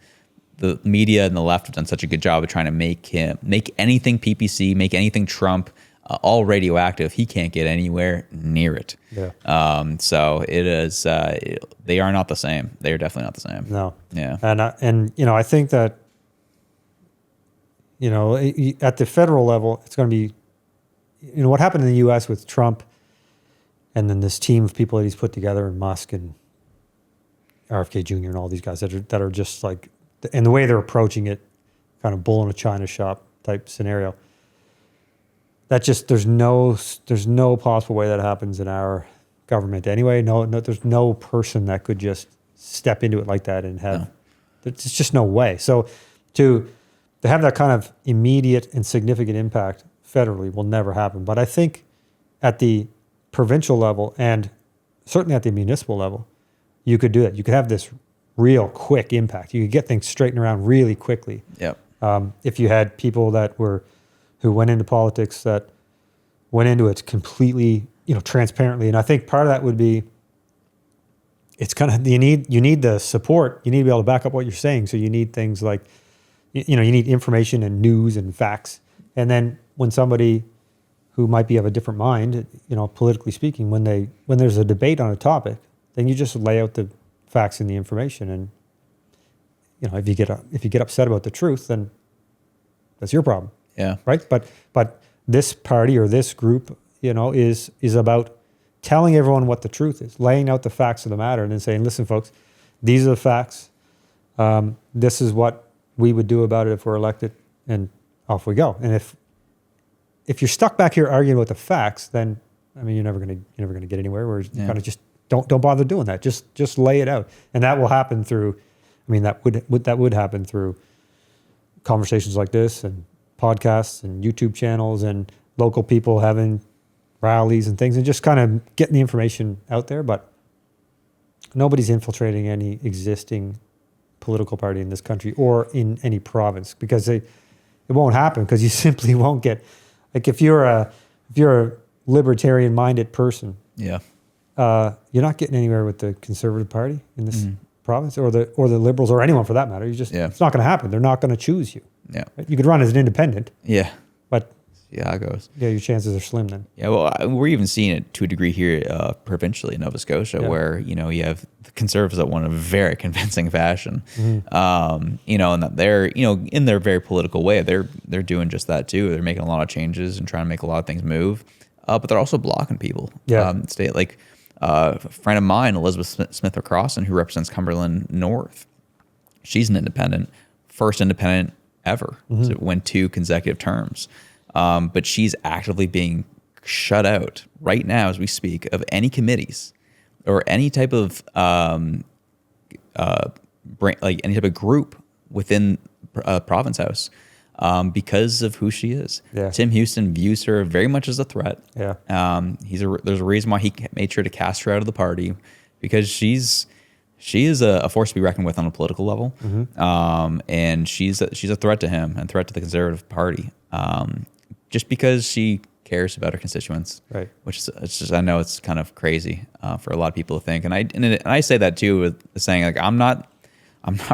the media and the left have done such a good job of trying to make anything PPC, make anything Trump all radioactive, he can't get anywhere near it. Yeah. So it is, they are not the same. They are definitely not the same. No. Yeah. And I think that, at the federal level, it's going to be, what happened in the U.S. with Trump and then this team of people that he's put together, and Musk and RFK Jr. and all these guys that are just like, and the way they're approaching it, kind of bull in a china shop type scenario. That just, there's no possible way that happens in our government anyway. No, there's no person that could just step into it like that and have, there's just no way. So to have that kind of immediate and significant impact federally will never happen. But I think at the provincial level and certainly at the municipal level, you could do that. You could have this real quick impact. You could get things straightened around really quickly. Yep. If you had people who went into politics that went into it completely, transparently. And I think part of that would be, it's kind of, you need the support. You need to be able to back up what you're saying. So you need things like, you need information and news and facts. And then when somebody who might be of a different mind, politically speaking, when there's a debate on a topic, then you just lay out the facts and the information. And, if you get upset about the truth, then that's your problem. Yeah. Right. But this party or this group, is about telling everyone what the truth is, laying out the facts of the matter, and then saying, listen, folks, these are the facts. This is what we would do about it if we're elected, and off we go. And if you're stuck back here arguing about the facts, then you're never gonna get anywhere. Where you kind of just don't bother doing that. Just lay it out, and that will happen through. That would happen through conversations like this, and podcasts, and YouTube channels, and local people having rallies and things, and just kind of getting the information out there. But nobody's infiltrating any existing political party in this country or in any province, because it won't happen, because you simply won't get, like, if you're a libertarian minded person, you're not getting anywhere with the Conservative Party in this province, or the Liberals, or anyone for that matter. It's not going to happen. They're not going to choose you. Yeah. Right? You could run as an independent. Yeah. But yeah, it goes. Yeah, your chances are slim then. Yeah, well, we're even seeing it to a degree here provincially in Nova Scotia, where, you have the Conservatives that won in a very convincing fashion, and that they're, in their very political way, they're doing just that too. They're making a lot of changes and trying to make a lot of things move, but they're also blocking people. State, like a friend of mine, Elizabeth Smith O'Crossan, who represents Cumberland North. She's an independent, first independent ever to win 2 consecutive terms. But she's actively being shut out right now as we speak of any committees or any type of any type of group within Province House because of who she is. Yeah. Tim Houston views her very much as a threat. Yeah. There's a reason why he made sure to cast her out of the party, because she is a force to be reckoned with on a political level, and she's a threat to him and threat to the Conservative Party. Just because she cares about her constituents, right? Which is, it's just, I know it's kind of crazy for a lot of people to think, and I say that too, with saying, like, I'm not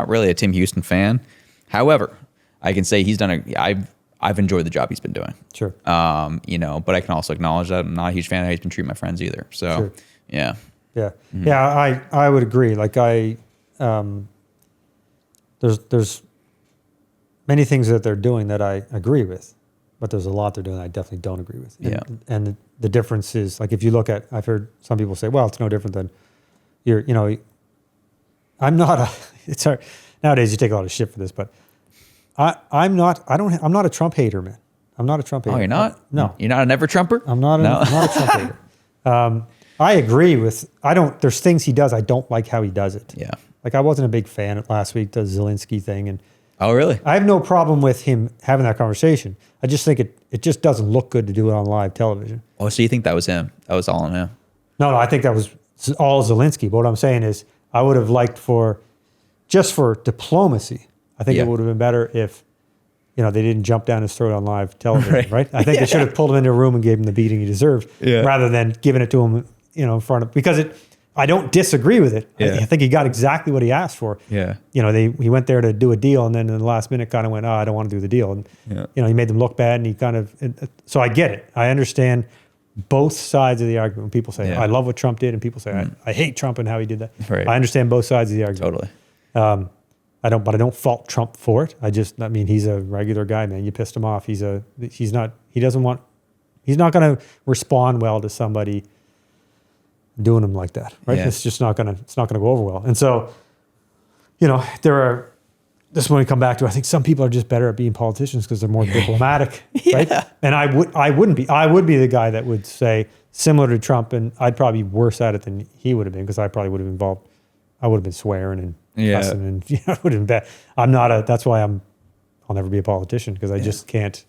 really a Tim Houston fan. However, I can say I've enjoyed the job he's been doing. Sure. But I can also acknowledge that I'm not a huge fan of how he's been treating my friends either. So, sure. Yeah. Yeah. Mm-hmm. Yeah. I would agree. Like there's many things that they're doing that I agree with. But there's a lot they're doing that I definitely don't agree with. And the difference is, like, if you look at, I've heard some people say, well, it's no different than I'm not it's hard. Nowadays you take a lot of shit for this, but I'm not a Trump hater, man. I'm not a Trump hater. Oh, you're not? No. You're not a never Trumper? I'm not a Trump hater. I agree with, there's things he does, I don't like how he does it. Yeah. Like, I wasn't a big fan of last week, the Zelensky thing, and oh, really? I have no problem with him having that conversation. I just think it just doesn't look good to do it on live television. Oh, so you think that was him? That was all on him? No, I think that was all Zelensky. But what I'm saying is, I would have liked for diplomacy, I think it would have been better if, they didn't jump down his throat on live television, right? I think they should have pulled him into a room and gave him the beating he deserved, rather than giving it to him, in front of, because I don't disagree with it. Yeah. I think he got exactly what he asked for. Yeah. He went there to do a deal, and then in the last minute kind of went, I don't want to do the deal. And, he made them look bad, and he kind of, so I get it. I understand both sides of the argument. When people say, I love what Trump did, and people say, I hate Trump and how he did that. Right. I understand both sides of the argument. Totally. I don't fault Trump for it. He's a regular guy, man. You pissed him off. He's not going to respond well to somebody doing him like that, right? Yeah. It's just not gonna go over well. And so, this is when we come back to, I think some people are just better at being politicians because they're more diplomatic, right? And I wouldn't be. I would be the guy that would say, similar to Trump, and I'd probably be worse at it than he would have been, because I probably would have involved. I would have been swearing and cussing, and it would have been bad. I'm not a. That's why I'll never be a politician, because I just can't.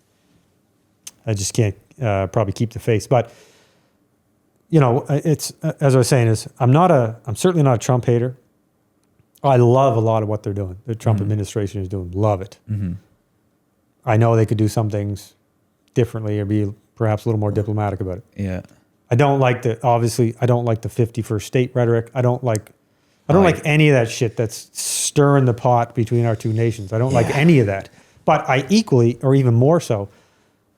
I just can't probably keep the face, but. It's, as I was saying, I'm certainly not a Trump hater. I love a lot of what they're doing. The Trump administration is doing. Love it. Mm-hmm. I know they could do some things differently or be perhaps a little more diplomatic about it. Yeah. I don't like the 51st state rhetoric. I don't like any of that shit that's stirring the pot between our two nations. I don't like any of that. But I equally, or even more so,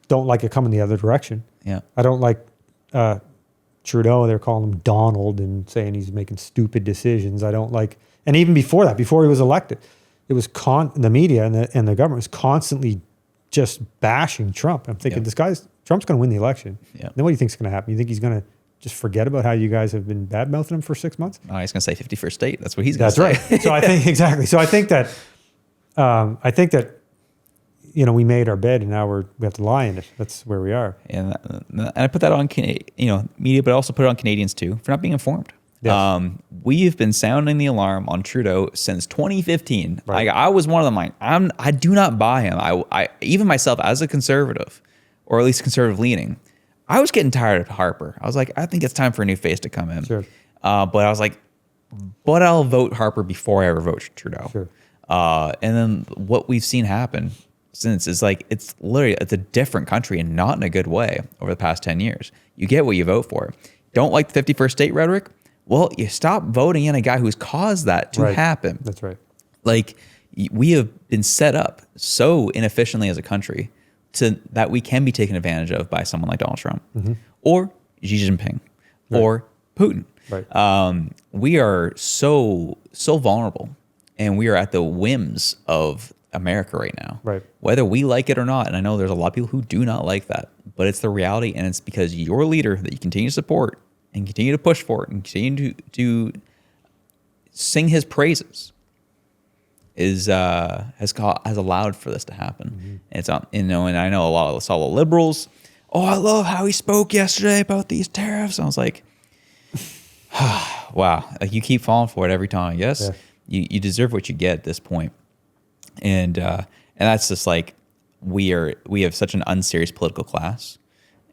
don't like it coming the other direction. Yeah. I don't like Trudeau, they're calling him Donald and saying he's making stupid decisions. I don't like, and even before that, before he was elected, it was the media and the government was constantly just bashing Trump. I'm thinking, this guy's Trump's going to win the election. Yeah. Then what do you think is going to happen? You think he's going to just forget about how you guys have been bad mouthing him for 6 months? Oh, he's going to say 51st state. That's what he's going to say. That's right. So I think exactly. So I think that we made our bed and now we have to lie in it. That's where we are. And I put that on media, but I also put it on Canadians too for not being informed. Yes. We have been sounding the alarm on Trudeau since 2015. Right. I was one of them. I do not buy him. I even myself as a conservative, or at least conservative leaning, I was getting tired of Harper. I was like, I think it's time for a new face to come in. Sure. But I was like, but I'll vote Harper before I ever vote Trudeau. Sure. And then what we've seen happen since is like, it's a different country and not in a good way over the past 10 years. You get what you vote for. Don't like the 51st state rhetoric? Well, you stop voting in a guy who's caused that to happen. That's right. Like, we have been set up so inefficiently as a country that we can be taken advantage of by someone like Donald Trump or Xi Jinping or Putin. Right. We are so vulnerable, and we are at the whims of America right now. Right. Whether we like it or not, and I know there's a lot of people who do not like that, but it's the reality, and it's because your leader that you continue to support and continue to push for it and continue to sing his praises has allowed for this to happen. And it's and I know a lot of the liberals. Oh, I love how he spoke yesterday about these tariffs. I was like, wow, like you keep falling for it every time. I guess you deserve what you get at this point. And that's just like we have such an unserious political class,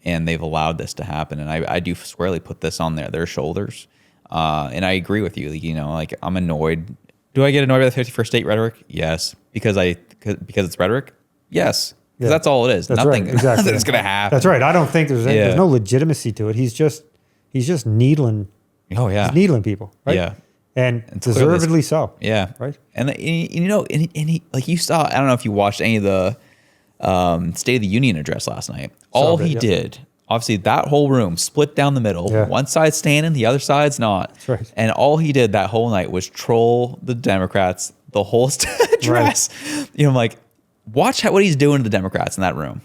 and they've allowed this to happen. And I do squarely put this on their shoulders. And I agree with you. Like I'm annoyed. Do I get annoyed by the 51st state rhetoric? Yes. Because it's rhetoric? Yes. Because that's all it is. That's Nothing right. Exactly. nothing's going to happen. That's right. I don't think there's no legitimacy to it. He's just needling. Oh yeah. He's needling people. Right. Yeah. And deservedly so. Yeah. Right. And he like you saw, I don't know if you watched any of the State of the Union address last night. All he did, obviously that whole room split down the middle. Yeah. One side's standing, the other side's not. That's right. And all he did that whole night was troll the Democrats the whole address. Right. I'm like, watch what he's doing to the Democrats in that room.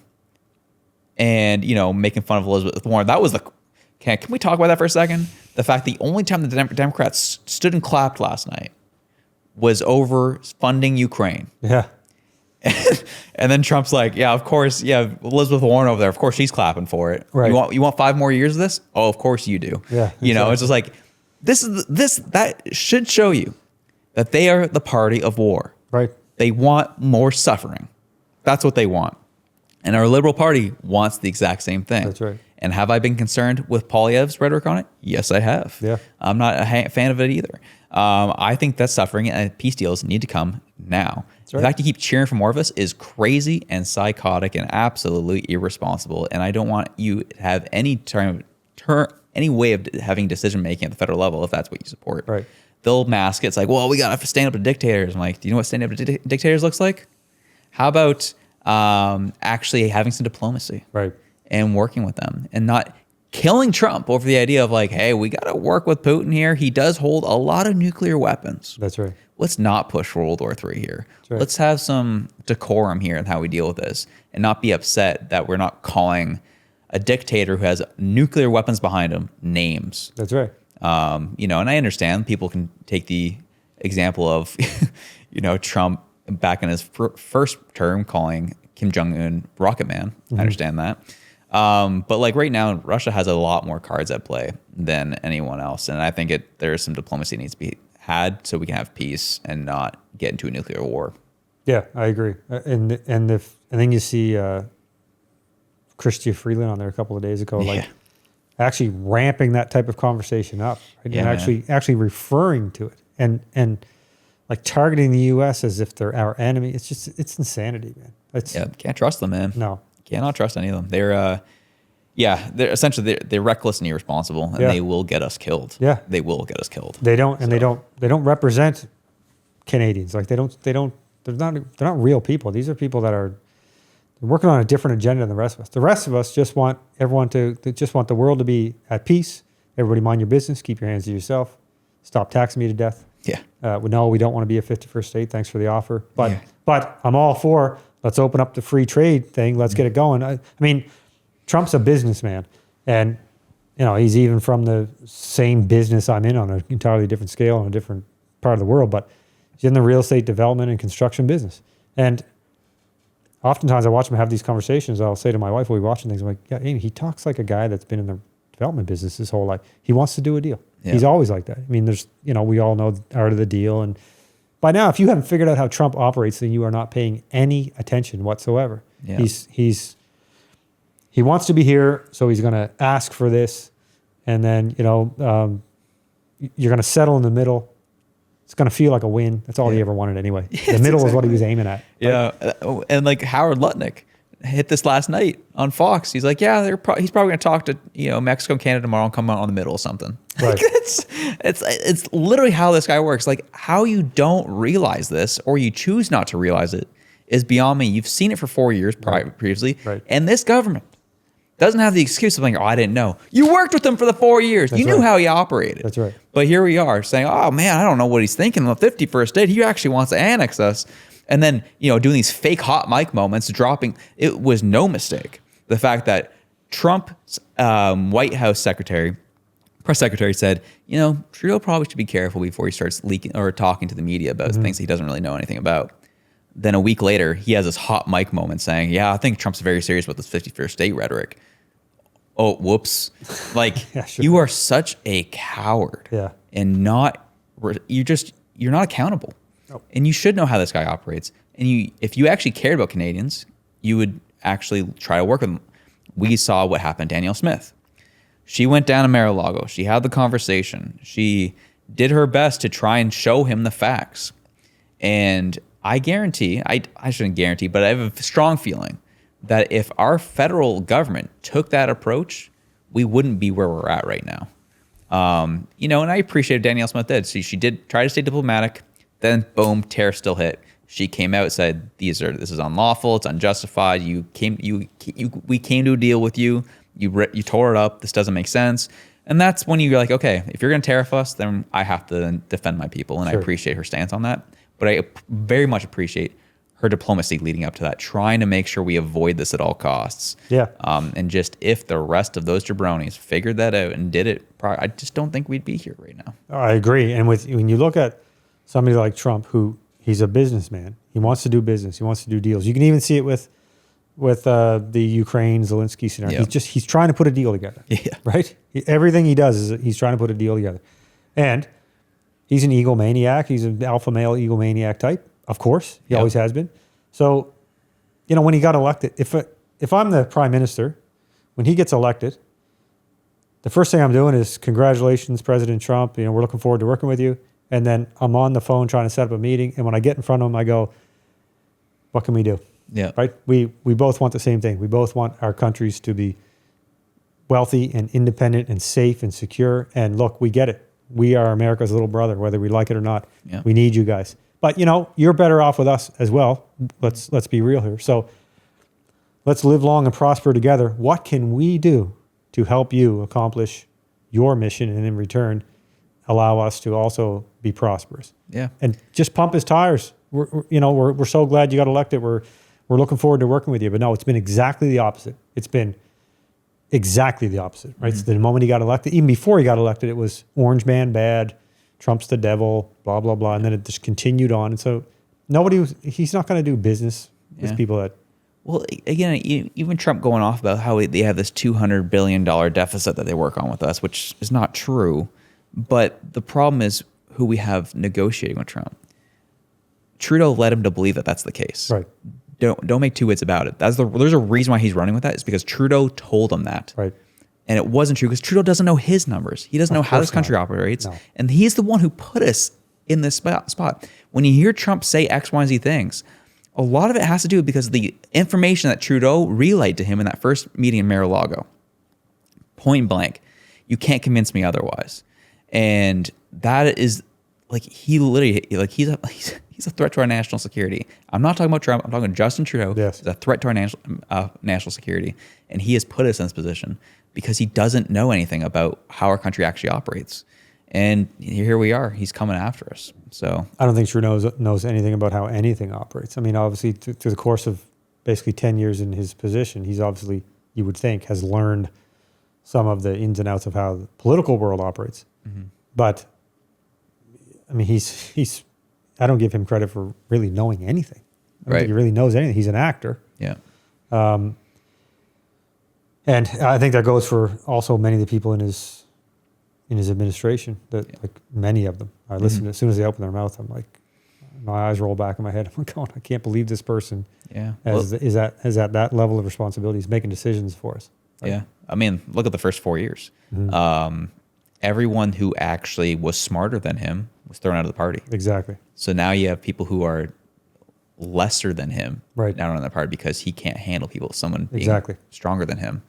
And, making fun of Elizabeth Warren. That was can we talk about that for a second? The fact the only time the Democrats stood and clapped last night was over funding Ukraine. Yeah. And then Trump's like, yeah, of course, yeah, Elizabeth Warren over there, of course she's clapping for it. Right. You want 5 more years of this? Oh, of course you do. Yeah. Exactly. It's just like that should show you that they are the party of war. Right. They want more suffering. That's what they want. And our Liberal Party wants the exact same thing. That's right. And have I been concerned with Poilievre's rhetoric on it? Yes, I have. Yeah. I'm not a fan of it either. I think that suffering and peace deals need to come now. Right. The fact you keep cheering for more of us is crazy and psychotic and absolutely irresponsible. And I don't want you to have any any way of having decision making at the federal level if that's what you support. Right. They'll mask it. It's like, well, we got to stand up to dictators. I'm like, do you know what standing up to dictators looks like? How about actually having some diplomacy? Right. And working with them and not killing Trump over the idea of like, hey, we got to work with Putin here. He does hold a lot of nuclear weapons. That's right. Let's not push World War III here. Right. Let's have some decorum here in how we deal with this and not be upset that we're not calling a dictator who has nuclear weapons behind him names. That's right. And I understand people can take the example of, Trump back in his first term calling Kim Jong-un Rocket Man. I understand that. But like right now, Russia has a lot more cards at play than anyone else. And I think there's some diplomacy needs to be had so we can have peace and not get into a nuclear war. Yeah, I agree. And then you see Chrystia Freeland on there a couple of days ago, like actually ramping that type of conversation up, right? Yeah, and actually referring to it and like targeting the U.S. as if they're our enemy. It's insanity, man. Can't trust them, man. No. Cannot trust any of them. They're essentially they're reckless and irresponsible, and they will get us killed. Yeah, they will get us killed. They don't represent Canadians. Like they're not real people. These are people that are working on a different agenda than the rest of us. The rest of us just want everyone to just want the world to be at peace. Everybody mind your business. Keep your hands to yourself. Stop taxing me to death. Yeah. We don't want to be a 51st state. Thanks for the offer. But I'm all for let's open up the free trade thing. Let's get it going. I mean, Trump's a businessman, and he's even from the same business I'm in on an entirely different scale on a different part of the world, but he's in the real estate development and construction business. And oftentimes I watch him have these conversations. I'll say to my wife while we're watching things, I'm like, yeah, Amy, he talks like a guy that's been in the development business his whole life. He wants to do a deal. Yeah. He's always like that. I mean, there's, we all know the art of the deal. And by now, if you haven't figured out how Trump operates, then you are not paying any attention whatsoever. Yeah. He wants to be here, so he's going to ask for this. And then, you're going to settle in the middle. It's going to feel like a win. That's all he ever wanted anyway. The middle is what he was aiming at. Yeah. And like Howard Lutnick hit this last night on Fox. He's like, yeah, he's probably going to talk to, Mexico and Canada tomorrow and come out on the middle or something. Right. Like it's literally how this guy works. Like how you don't realize this or you choose not to realize it is beyond me. You've seen it for 4 years previously. Right. And this government doesn't have the excuse of like, oh, I didn't know. You worked with him for the 4 years. You knew how he operated. That's right. But here we are saying, oh man, I don't know what he's thinking. On the 51st date, he actually wants to annex us. And then, doing these fake hot mic moments, dropping, it was no mistake. The fact that Trump's White House press secretary said, Trudeau probably should be careful before he starts leaking or talking to the media about things he doesn't really know anything about. Then a week later, he has this hot mic moment saying, yeah, I think Trump's very serious about this 51st date rhetoric. Oh, whoops. Like, yeah, sure. You are such a coward. Yeah. And you're not accountable. Nope. And you should know how this guy operates. And if you actually cared about Canadians, you would actually try to work with them. We saw what happened to Danielle Smith. She went down to Mar-a-Lago. She had the conversation. She did her best to try and show him the facts. And I guarantee, I shouldn't guarantee, but I have a strong feeling that if our federal government took that approach, we wouldn't be where we're at right now. And I appreciate what Danielle Smith did. She did try to stay diplomatic. Then boom, tariff still hit. She came out and said, "This is unlawful. It's unjustified. We came to a deal with you. You tore it up. This doesn't make sense." And that's when you're like, okay, if you're going to tariff us, then I have to defend my people. And sure. I appreciate her stance on that. But I very much appreciate her diplomacy leading up to that, trying to make sure we avoid this at all costs. Yeah. And just if the rest of those jabronis figured that out and did it, I just don't think we'd be here right now. I agree. And when you look at somebody like Trump, who he's a businessman, he wants to do business, he wants to do deals. You can even see it with the Ukraine Zelensky scenario. Yep. He's trying to put a deal together. Yeah. Right. Everything he does is he's trying to put a deal together, and he's an egomaniac. He's an alpha male egomaniac type. Of course, he always has been. So, when he got elected, if I'm the prime minister, when he gets elected, the first thing I'm doing is congratulations, President Trump. We're looking forward to working with you. And then I'm on the phone trying to set up a meeting. And when I get in front of him, I go, what can we do? Yeah. Right? We both want the same thing. We both want our countries to be wealthy and independent and safe and secure. And look, we get it. We are America's little brother, whether we like it or not. Yeah. We need you guys. But, you're better off with us as well. Let's be real here. So let's live long and prosper together. What can we do to help you accomplish your mission and in return allow us to also be prosperous? Yeah. And just pump his tires. We're so glad you got elected. We're looking forward to working with you. But no, it's been exactly the opposite. It's been exactly the opposite, right? Mm-hmm. So the moment he got elected, even before he got elected, it was orange man bad, Trump's the devil, blah, blah, blah. And then it just continued on. And so he's not going to do business with people that. Well, again, even Trump going off about how they have this $200 billion deficit that they work on with us, which is not true. But the problem is who we have negotiating with Trump. Trudeau led him to believe that that's the case. Right. Don't make two wits about it. There's a reason why he's running with that. It's because Trudeau told him that. Right. And it wasn't true because Trudeau doesn't know his numbers. He doesn't know how this country operates. No. And he's the one who put us in this spot. When you hear Trump say X, Y, and Z things, a lot of it has to do because of the information that Trudeau relayed to him in that first meeting in Mar-a-Lago. Point blank. You can't convince me otherwise. And that is like he's a threat to our national security. I'm not talking about Trump. I'm talking about Justin Trudeau. Yes. He's a threat to our national security. And he has put us in this position because he doesn't know anything about how our country actually operates. And here we are. He's coming after us. So I don't think Trudeau knows anything about how anything operates. I mean, obviously, through the course of basically 10 years in his position, he's obviously you would think, has learned some of the ins and outs of how the political world operates. But I mean, he's. I don't give him credit for really knowing anything. I don't think he really knows anything. He's an actor. Yeah. And I think that goes for also many of the people in his administration. That like many of them, I listen to, as soon as they open their mouth, I'm like, my eyes roll back in my head. I'm going, I can't believe this person. Yeah. Is at that level of responsibility. He's making decisions for us. Right? Yeah. I mean, look at the first 4 years. Everyone who actually was smarter than him was thrown out of the party. Exactly. So now you have people who are lesser than him down on the party because he can't handle people, someone being stronger than him.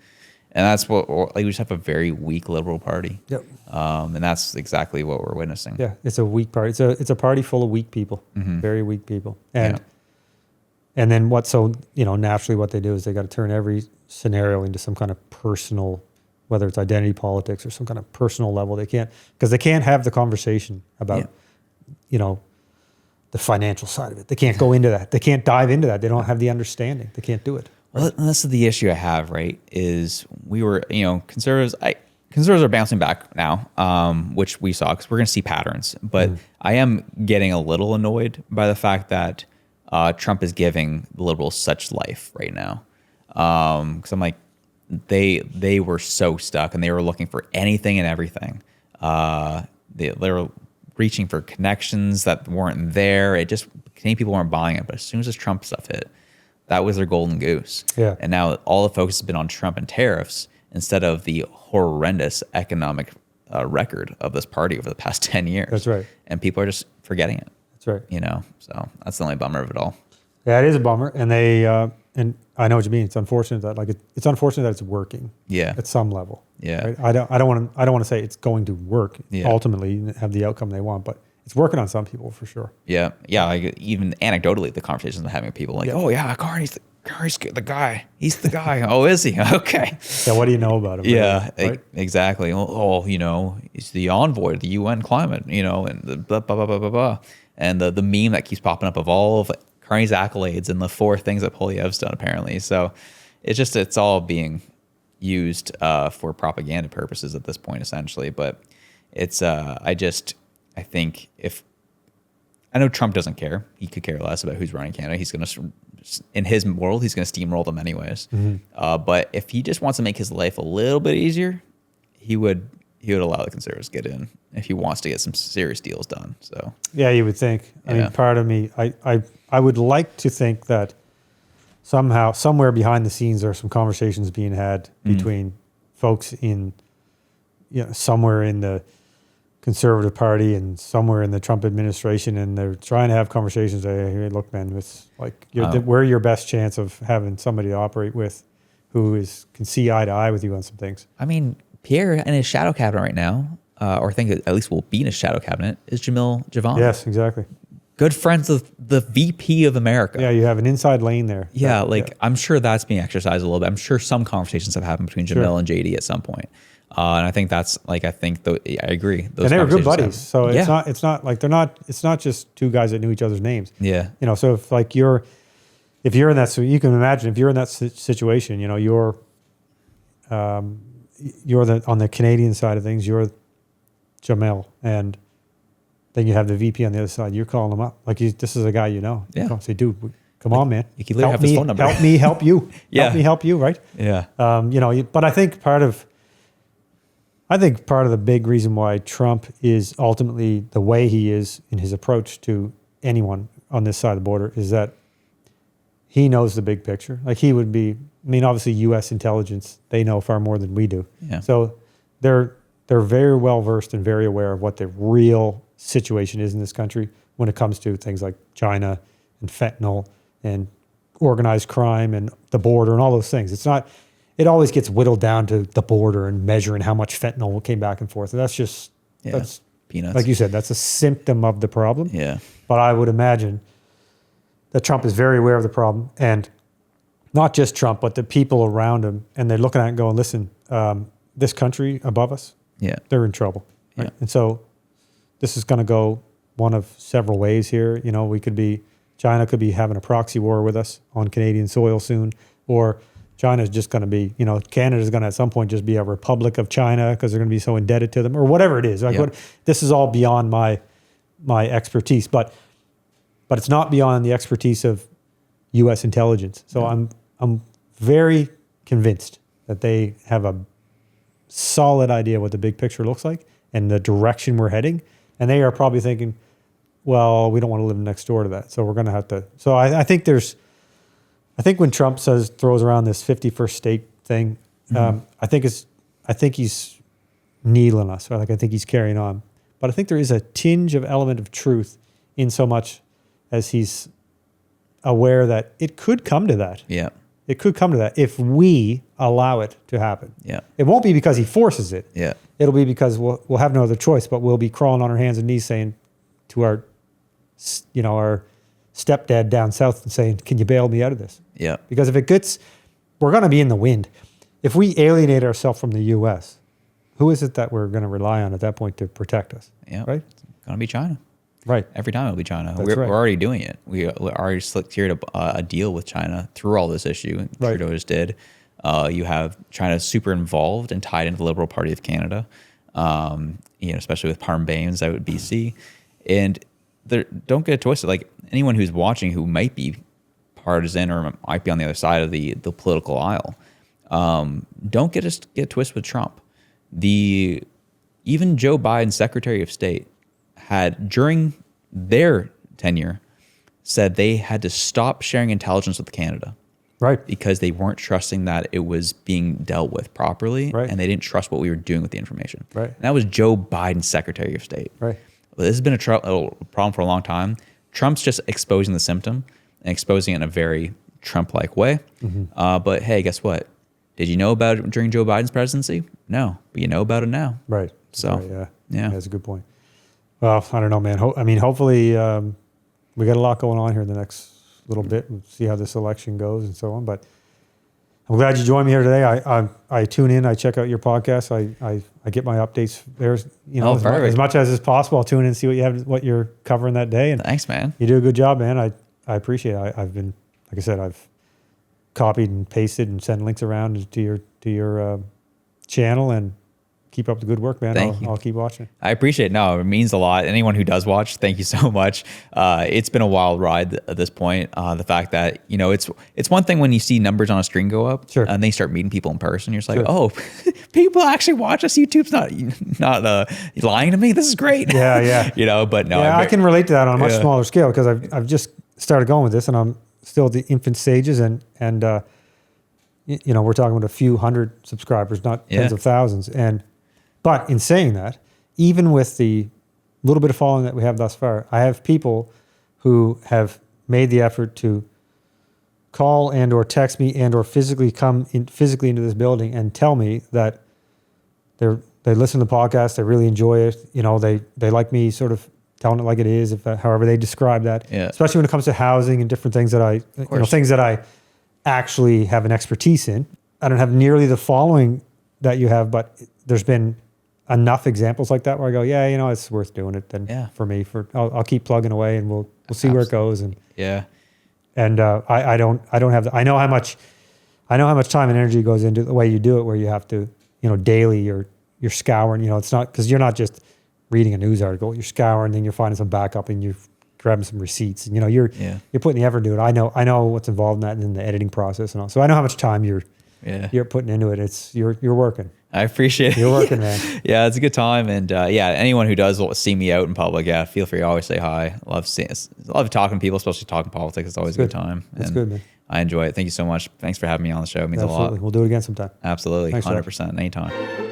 And that's what, like, we just have a very weak Liberal Party. Yep. And that's exactly what we're witnessing. Yeah, it's a weak party. It's a party full of weak people, very weak people. And then naturally what they do is they got to turn every scenario into some kind of personal, whether it's identity politics or some kind of personal level. They can't have the conversation about, the financial side of it. They can't go into that. They can't dive into that. They don't have the understanding. They can't do it. Well, this is the issue I have, right? Is we were, conservatives are bouncing back now, which we saw because we're going to see patterns. But I am getting a little annoyed by the fact that Trump is giving the Liberals such life right now. Because I'm like, they were so stuck and they were looking for anything and everything. They were reaching for connections that weren't there. Canadian people weren't buying it. But as soon as this Trump stuff hit, that was their golden goose. Yeah. And now all the focus has been on Trump and tariffs instead of the horrendous economic record of this party over the past 10 years. That's right. And people are just forgetting it. That's right. So that's the only bummer of it all. Yeah, it is a bummer. And and I know what you mean. It's unfortunate that it's unfortunate that it's working. Yeah. At some level. Yeah. Right? I don't want to say it's going to work ultimately have the outcome they want, but it's working on some people for sure. Yeah. Yeah. Like even anecdotally, the conversations I'm having with people like, oh yeah, Carney's the guy. He's the guy. Oh, is he? Okay. Yeah. What do you know about him? Yeah, right? Exactly. Oh, he's the envoy to the UN climate, and the blah, blah, blah, blah, blah, blah. And the meme that keeps popping up of all of Carney's accolades and the 4 things that Poilievre's done apparently. So it's all being used for propaganda purposes at this point, essentially. But it's, I think I know Trump doesn't care. He could care less about who's running Canada. He's going to, in his world, he's going to steamroll them anyways. But if he just wants to make his life a little bit easier, he would allow the Conservatives to get in if he wants to get some serious deals done. So yeah, you would think. I mean, part of me, I would like to think that somehow, somewhere behind the scenes, there are some conversations being had between folks in, somewhere in the Conservative Party and somewhere in the Trump administration, and they're trying to have conversations. Hey, look, man, it's like we're your best chance of having somebody to operate with who can see eye to eye with you on some things. I mean, Pierre in his shadow cabinet right now, or I think at least will be in his shadow cabinet, is Jamil Javan. Yes, exactly. Good friends of the VP of America. Yeah, you have an inside lane there. Yeah, I'm sure that's being exercised a little bit. I'm sure some conversations have happened between Jamil and JD at some point. And I think that's I agree. And they were good buddies. So it's not just two guys that knew each other's names. Yeah. So if you're in that, so you can imagine if you're in that situation, you're on the Canadian side of things, you're Jamil, and then you have the VP on the other side. You're calling him up this is a guy you know. Yeah. You say, dude, come on, man. You can literally have his phone number. Help me help you. Yeah. Help me help you. Right. Yeah. But I think part of the big reason why Trump is ultimately the way he is in his approach to anyone on this side of the border is that he knows the big picture. Like he would be. I mean, obviously, U.S. intelligence, they know far more than we do. Yeah. So they're very well versed and very aware of what the real situation is in this country when it comes to things like China and fentanyl and organized crime and the border and all those things. It always gets whittled down to the border and measuring how much fentanyl came back and forth. And that's peanuts. Like you said, that's a symptom of the problem. Yeah. But I would imagine that Trump is very aware of the problem, and not just Trump, but the people around him. And they're looking at it and going, listen, this country above us, they're in trouble. Right? Yeah. And so this is going to go one of several ways here. China could be having a proxy war with us on Canadian soil soon, or China is just going to be, Canada is going to at some point just be a republic of China because they're going to be so indebted to them or whatever it is. Like this is all beyond my expertise, but it's not beyond the expertise of U.S. intelligence. So I'm very convinced that they have a solid idea what the big picture looks like and the direction we're heading. And they are probably thinking, well, we don't want to live next door to that. So we're going to have to. So I think when Trump throws around this 51st state thing, I think he's needling us. I think he's carrying on. But I think there is a tinge of element of truth in so much as he's aware that it could come to that. Yeah. It could come to that if we allow it to happen. Yeah. It won't be because he forces it. Yeah. It'll be because we'll have no other choice, but we'll be crawling on our hands and knees saying to our stepdad down south and saying, can you bail me out of this? Yeah. Because if we're going to be in the wind. If we alienate ourselves from the U.S., who is it that we're going to rely on at that point to protect us? Yeah. Right? It's going to be China. Right. Every time it'll be China. That's We're already doing it. We already secured a deal with China through all this issue. Right. Trudeau just did. You have China super involved and tied into the Liberal Party of Canada, especially with Parm Bains out at BC. And don't get it twisted. Like anyone who's watching who might be partisan or might be on the other side of the political aisle, don't get twisted with Trump. Even Joe Biden's Secretary of State had, during their tenure, said they had to stop sharing intelligence with Canada. Right. Because they weren't trusting that it was being dealt with properly, right. And they didn't trust what we were doing with the information. Right. And that was Joe Biden's Secretary of State. Right. Well, this has been a problem for a long time. Trump's just exposing the symptom and exposing it in a very Trump-like way. Mm-hmm. But hey, guess what? Did you know about it during Joe Biden's presidency? No, but you know about it now. Right. So, right, yeah, that's a good point. Well, I don't know, man. Hopefully we got a lot going on here in the next little bit and see how this election goes and so on. But I'm glad you joined me here today. I tune in. I check out your podcast. I get my updates there. As much as is possible. I'll tune in and see what you're covering that day. And thanks, man. You do a good job, man. I appreciate it. I've been, like I said, I've copied and pasted and sent links around to your channel, and keep up the good work, man. I'll keep watching. I appreciate it. No, it means a lot. Anyone who does watch, thank you so much. It's been a wild ride at this point. The fact that, it's one thing when you see numbers on a screen go up, sure, and they start meeting people in person. You're just like, oh, people actually watch us. YouTube's not lying to me. This is great. Yeah. But no. Yeah, I can relate to that on a much smaller scale because I've just started going with this, and I'm still at the infant stages, and we're talking about a few hundred subscribers, not tens of thousands. But in saying that, even with the little bit of following that we have thus far, I have people who have made the effort to call and or text me and or physically come physically into this building and tell me that they listen to the podcast, they really enjoy it. They like me sort of telling it like it is, however they describe that. Yeah. Especially when it comes to housing and different things that things that I actually have an expertise in. I don't have nearly the following that you have, but there's been enough examples like that where I go, it's worth doing it. Then for me, I'll keep plugging away, and we'll see where it goes. And I don't have I know how much time and energy goes into the way you do it, where you have to daily you're scouring. It's not because you're not just reading a news article. You're scouring, then you're finding some backup, and you're grabbing some receipts, and you're putting the effort into it. I know what's involved in that and in the editing process and all. So I know how much time you're putting into it. It's you're working. I appreciate it. You're working, man. Yeah, it's a good time. And anyone who does see me out in public, feel free to always say hi. Love talking to people, especially talking politics. It's always a good time. That's good, man. I enjoy it. Thank you so much. Thanks for having me on the show. It means a lot. We'll do it again sometime. Absolutely. Thanks, 100%. Anytime.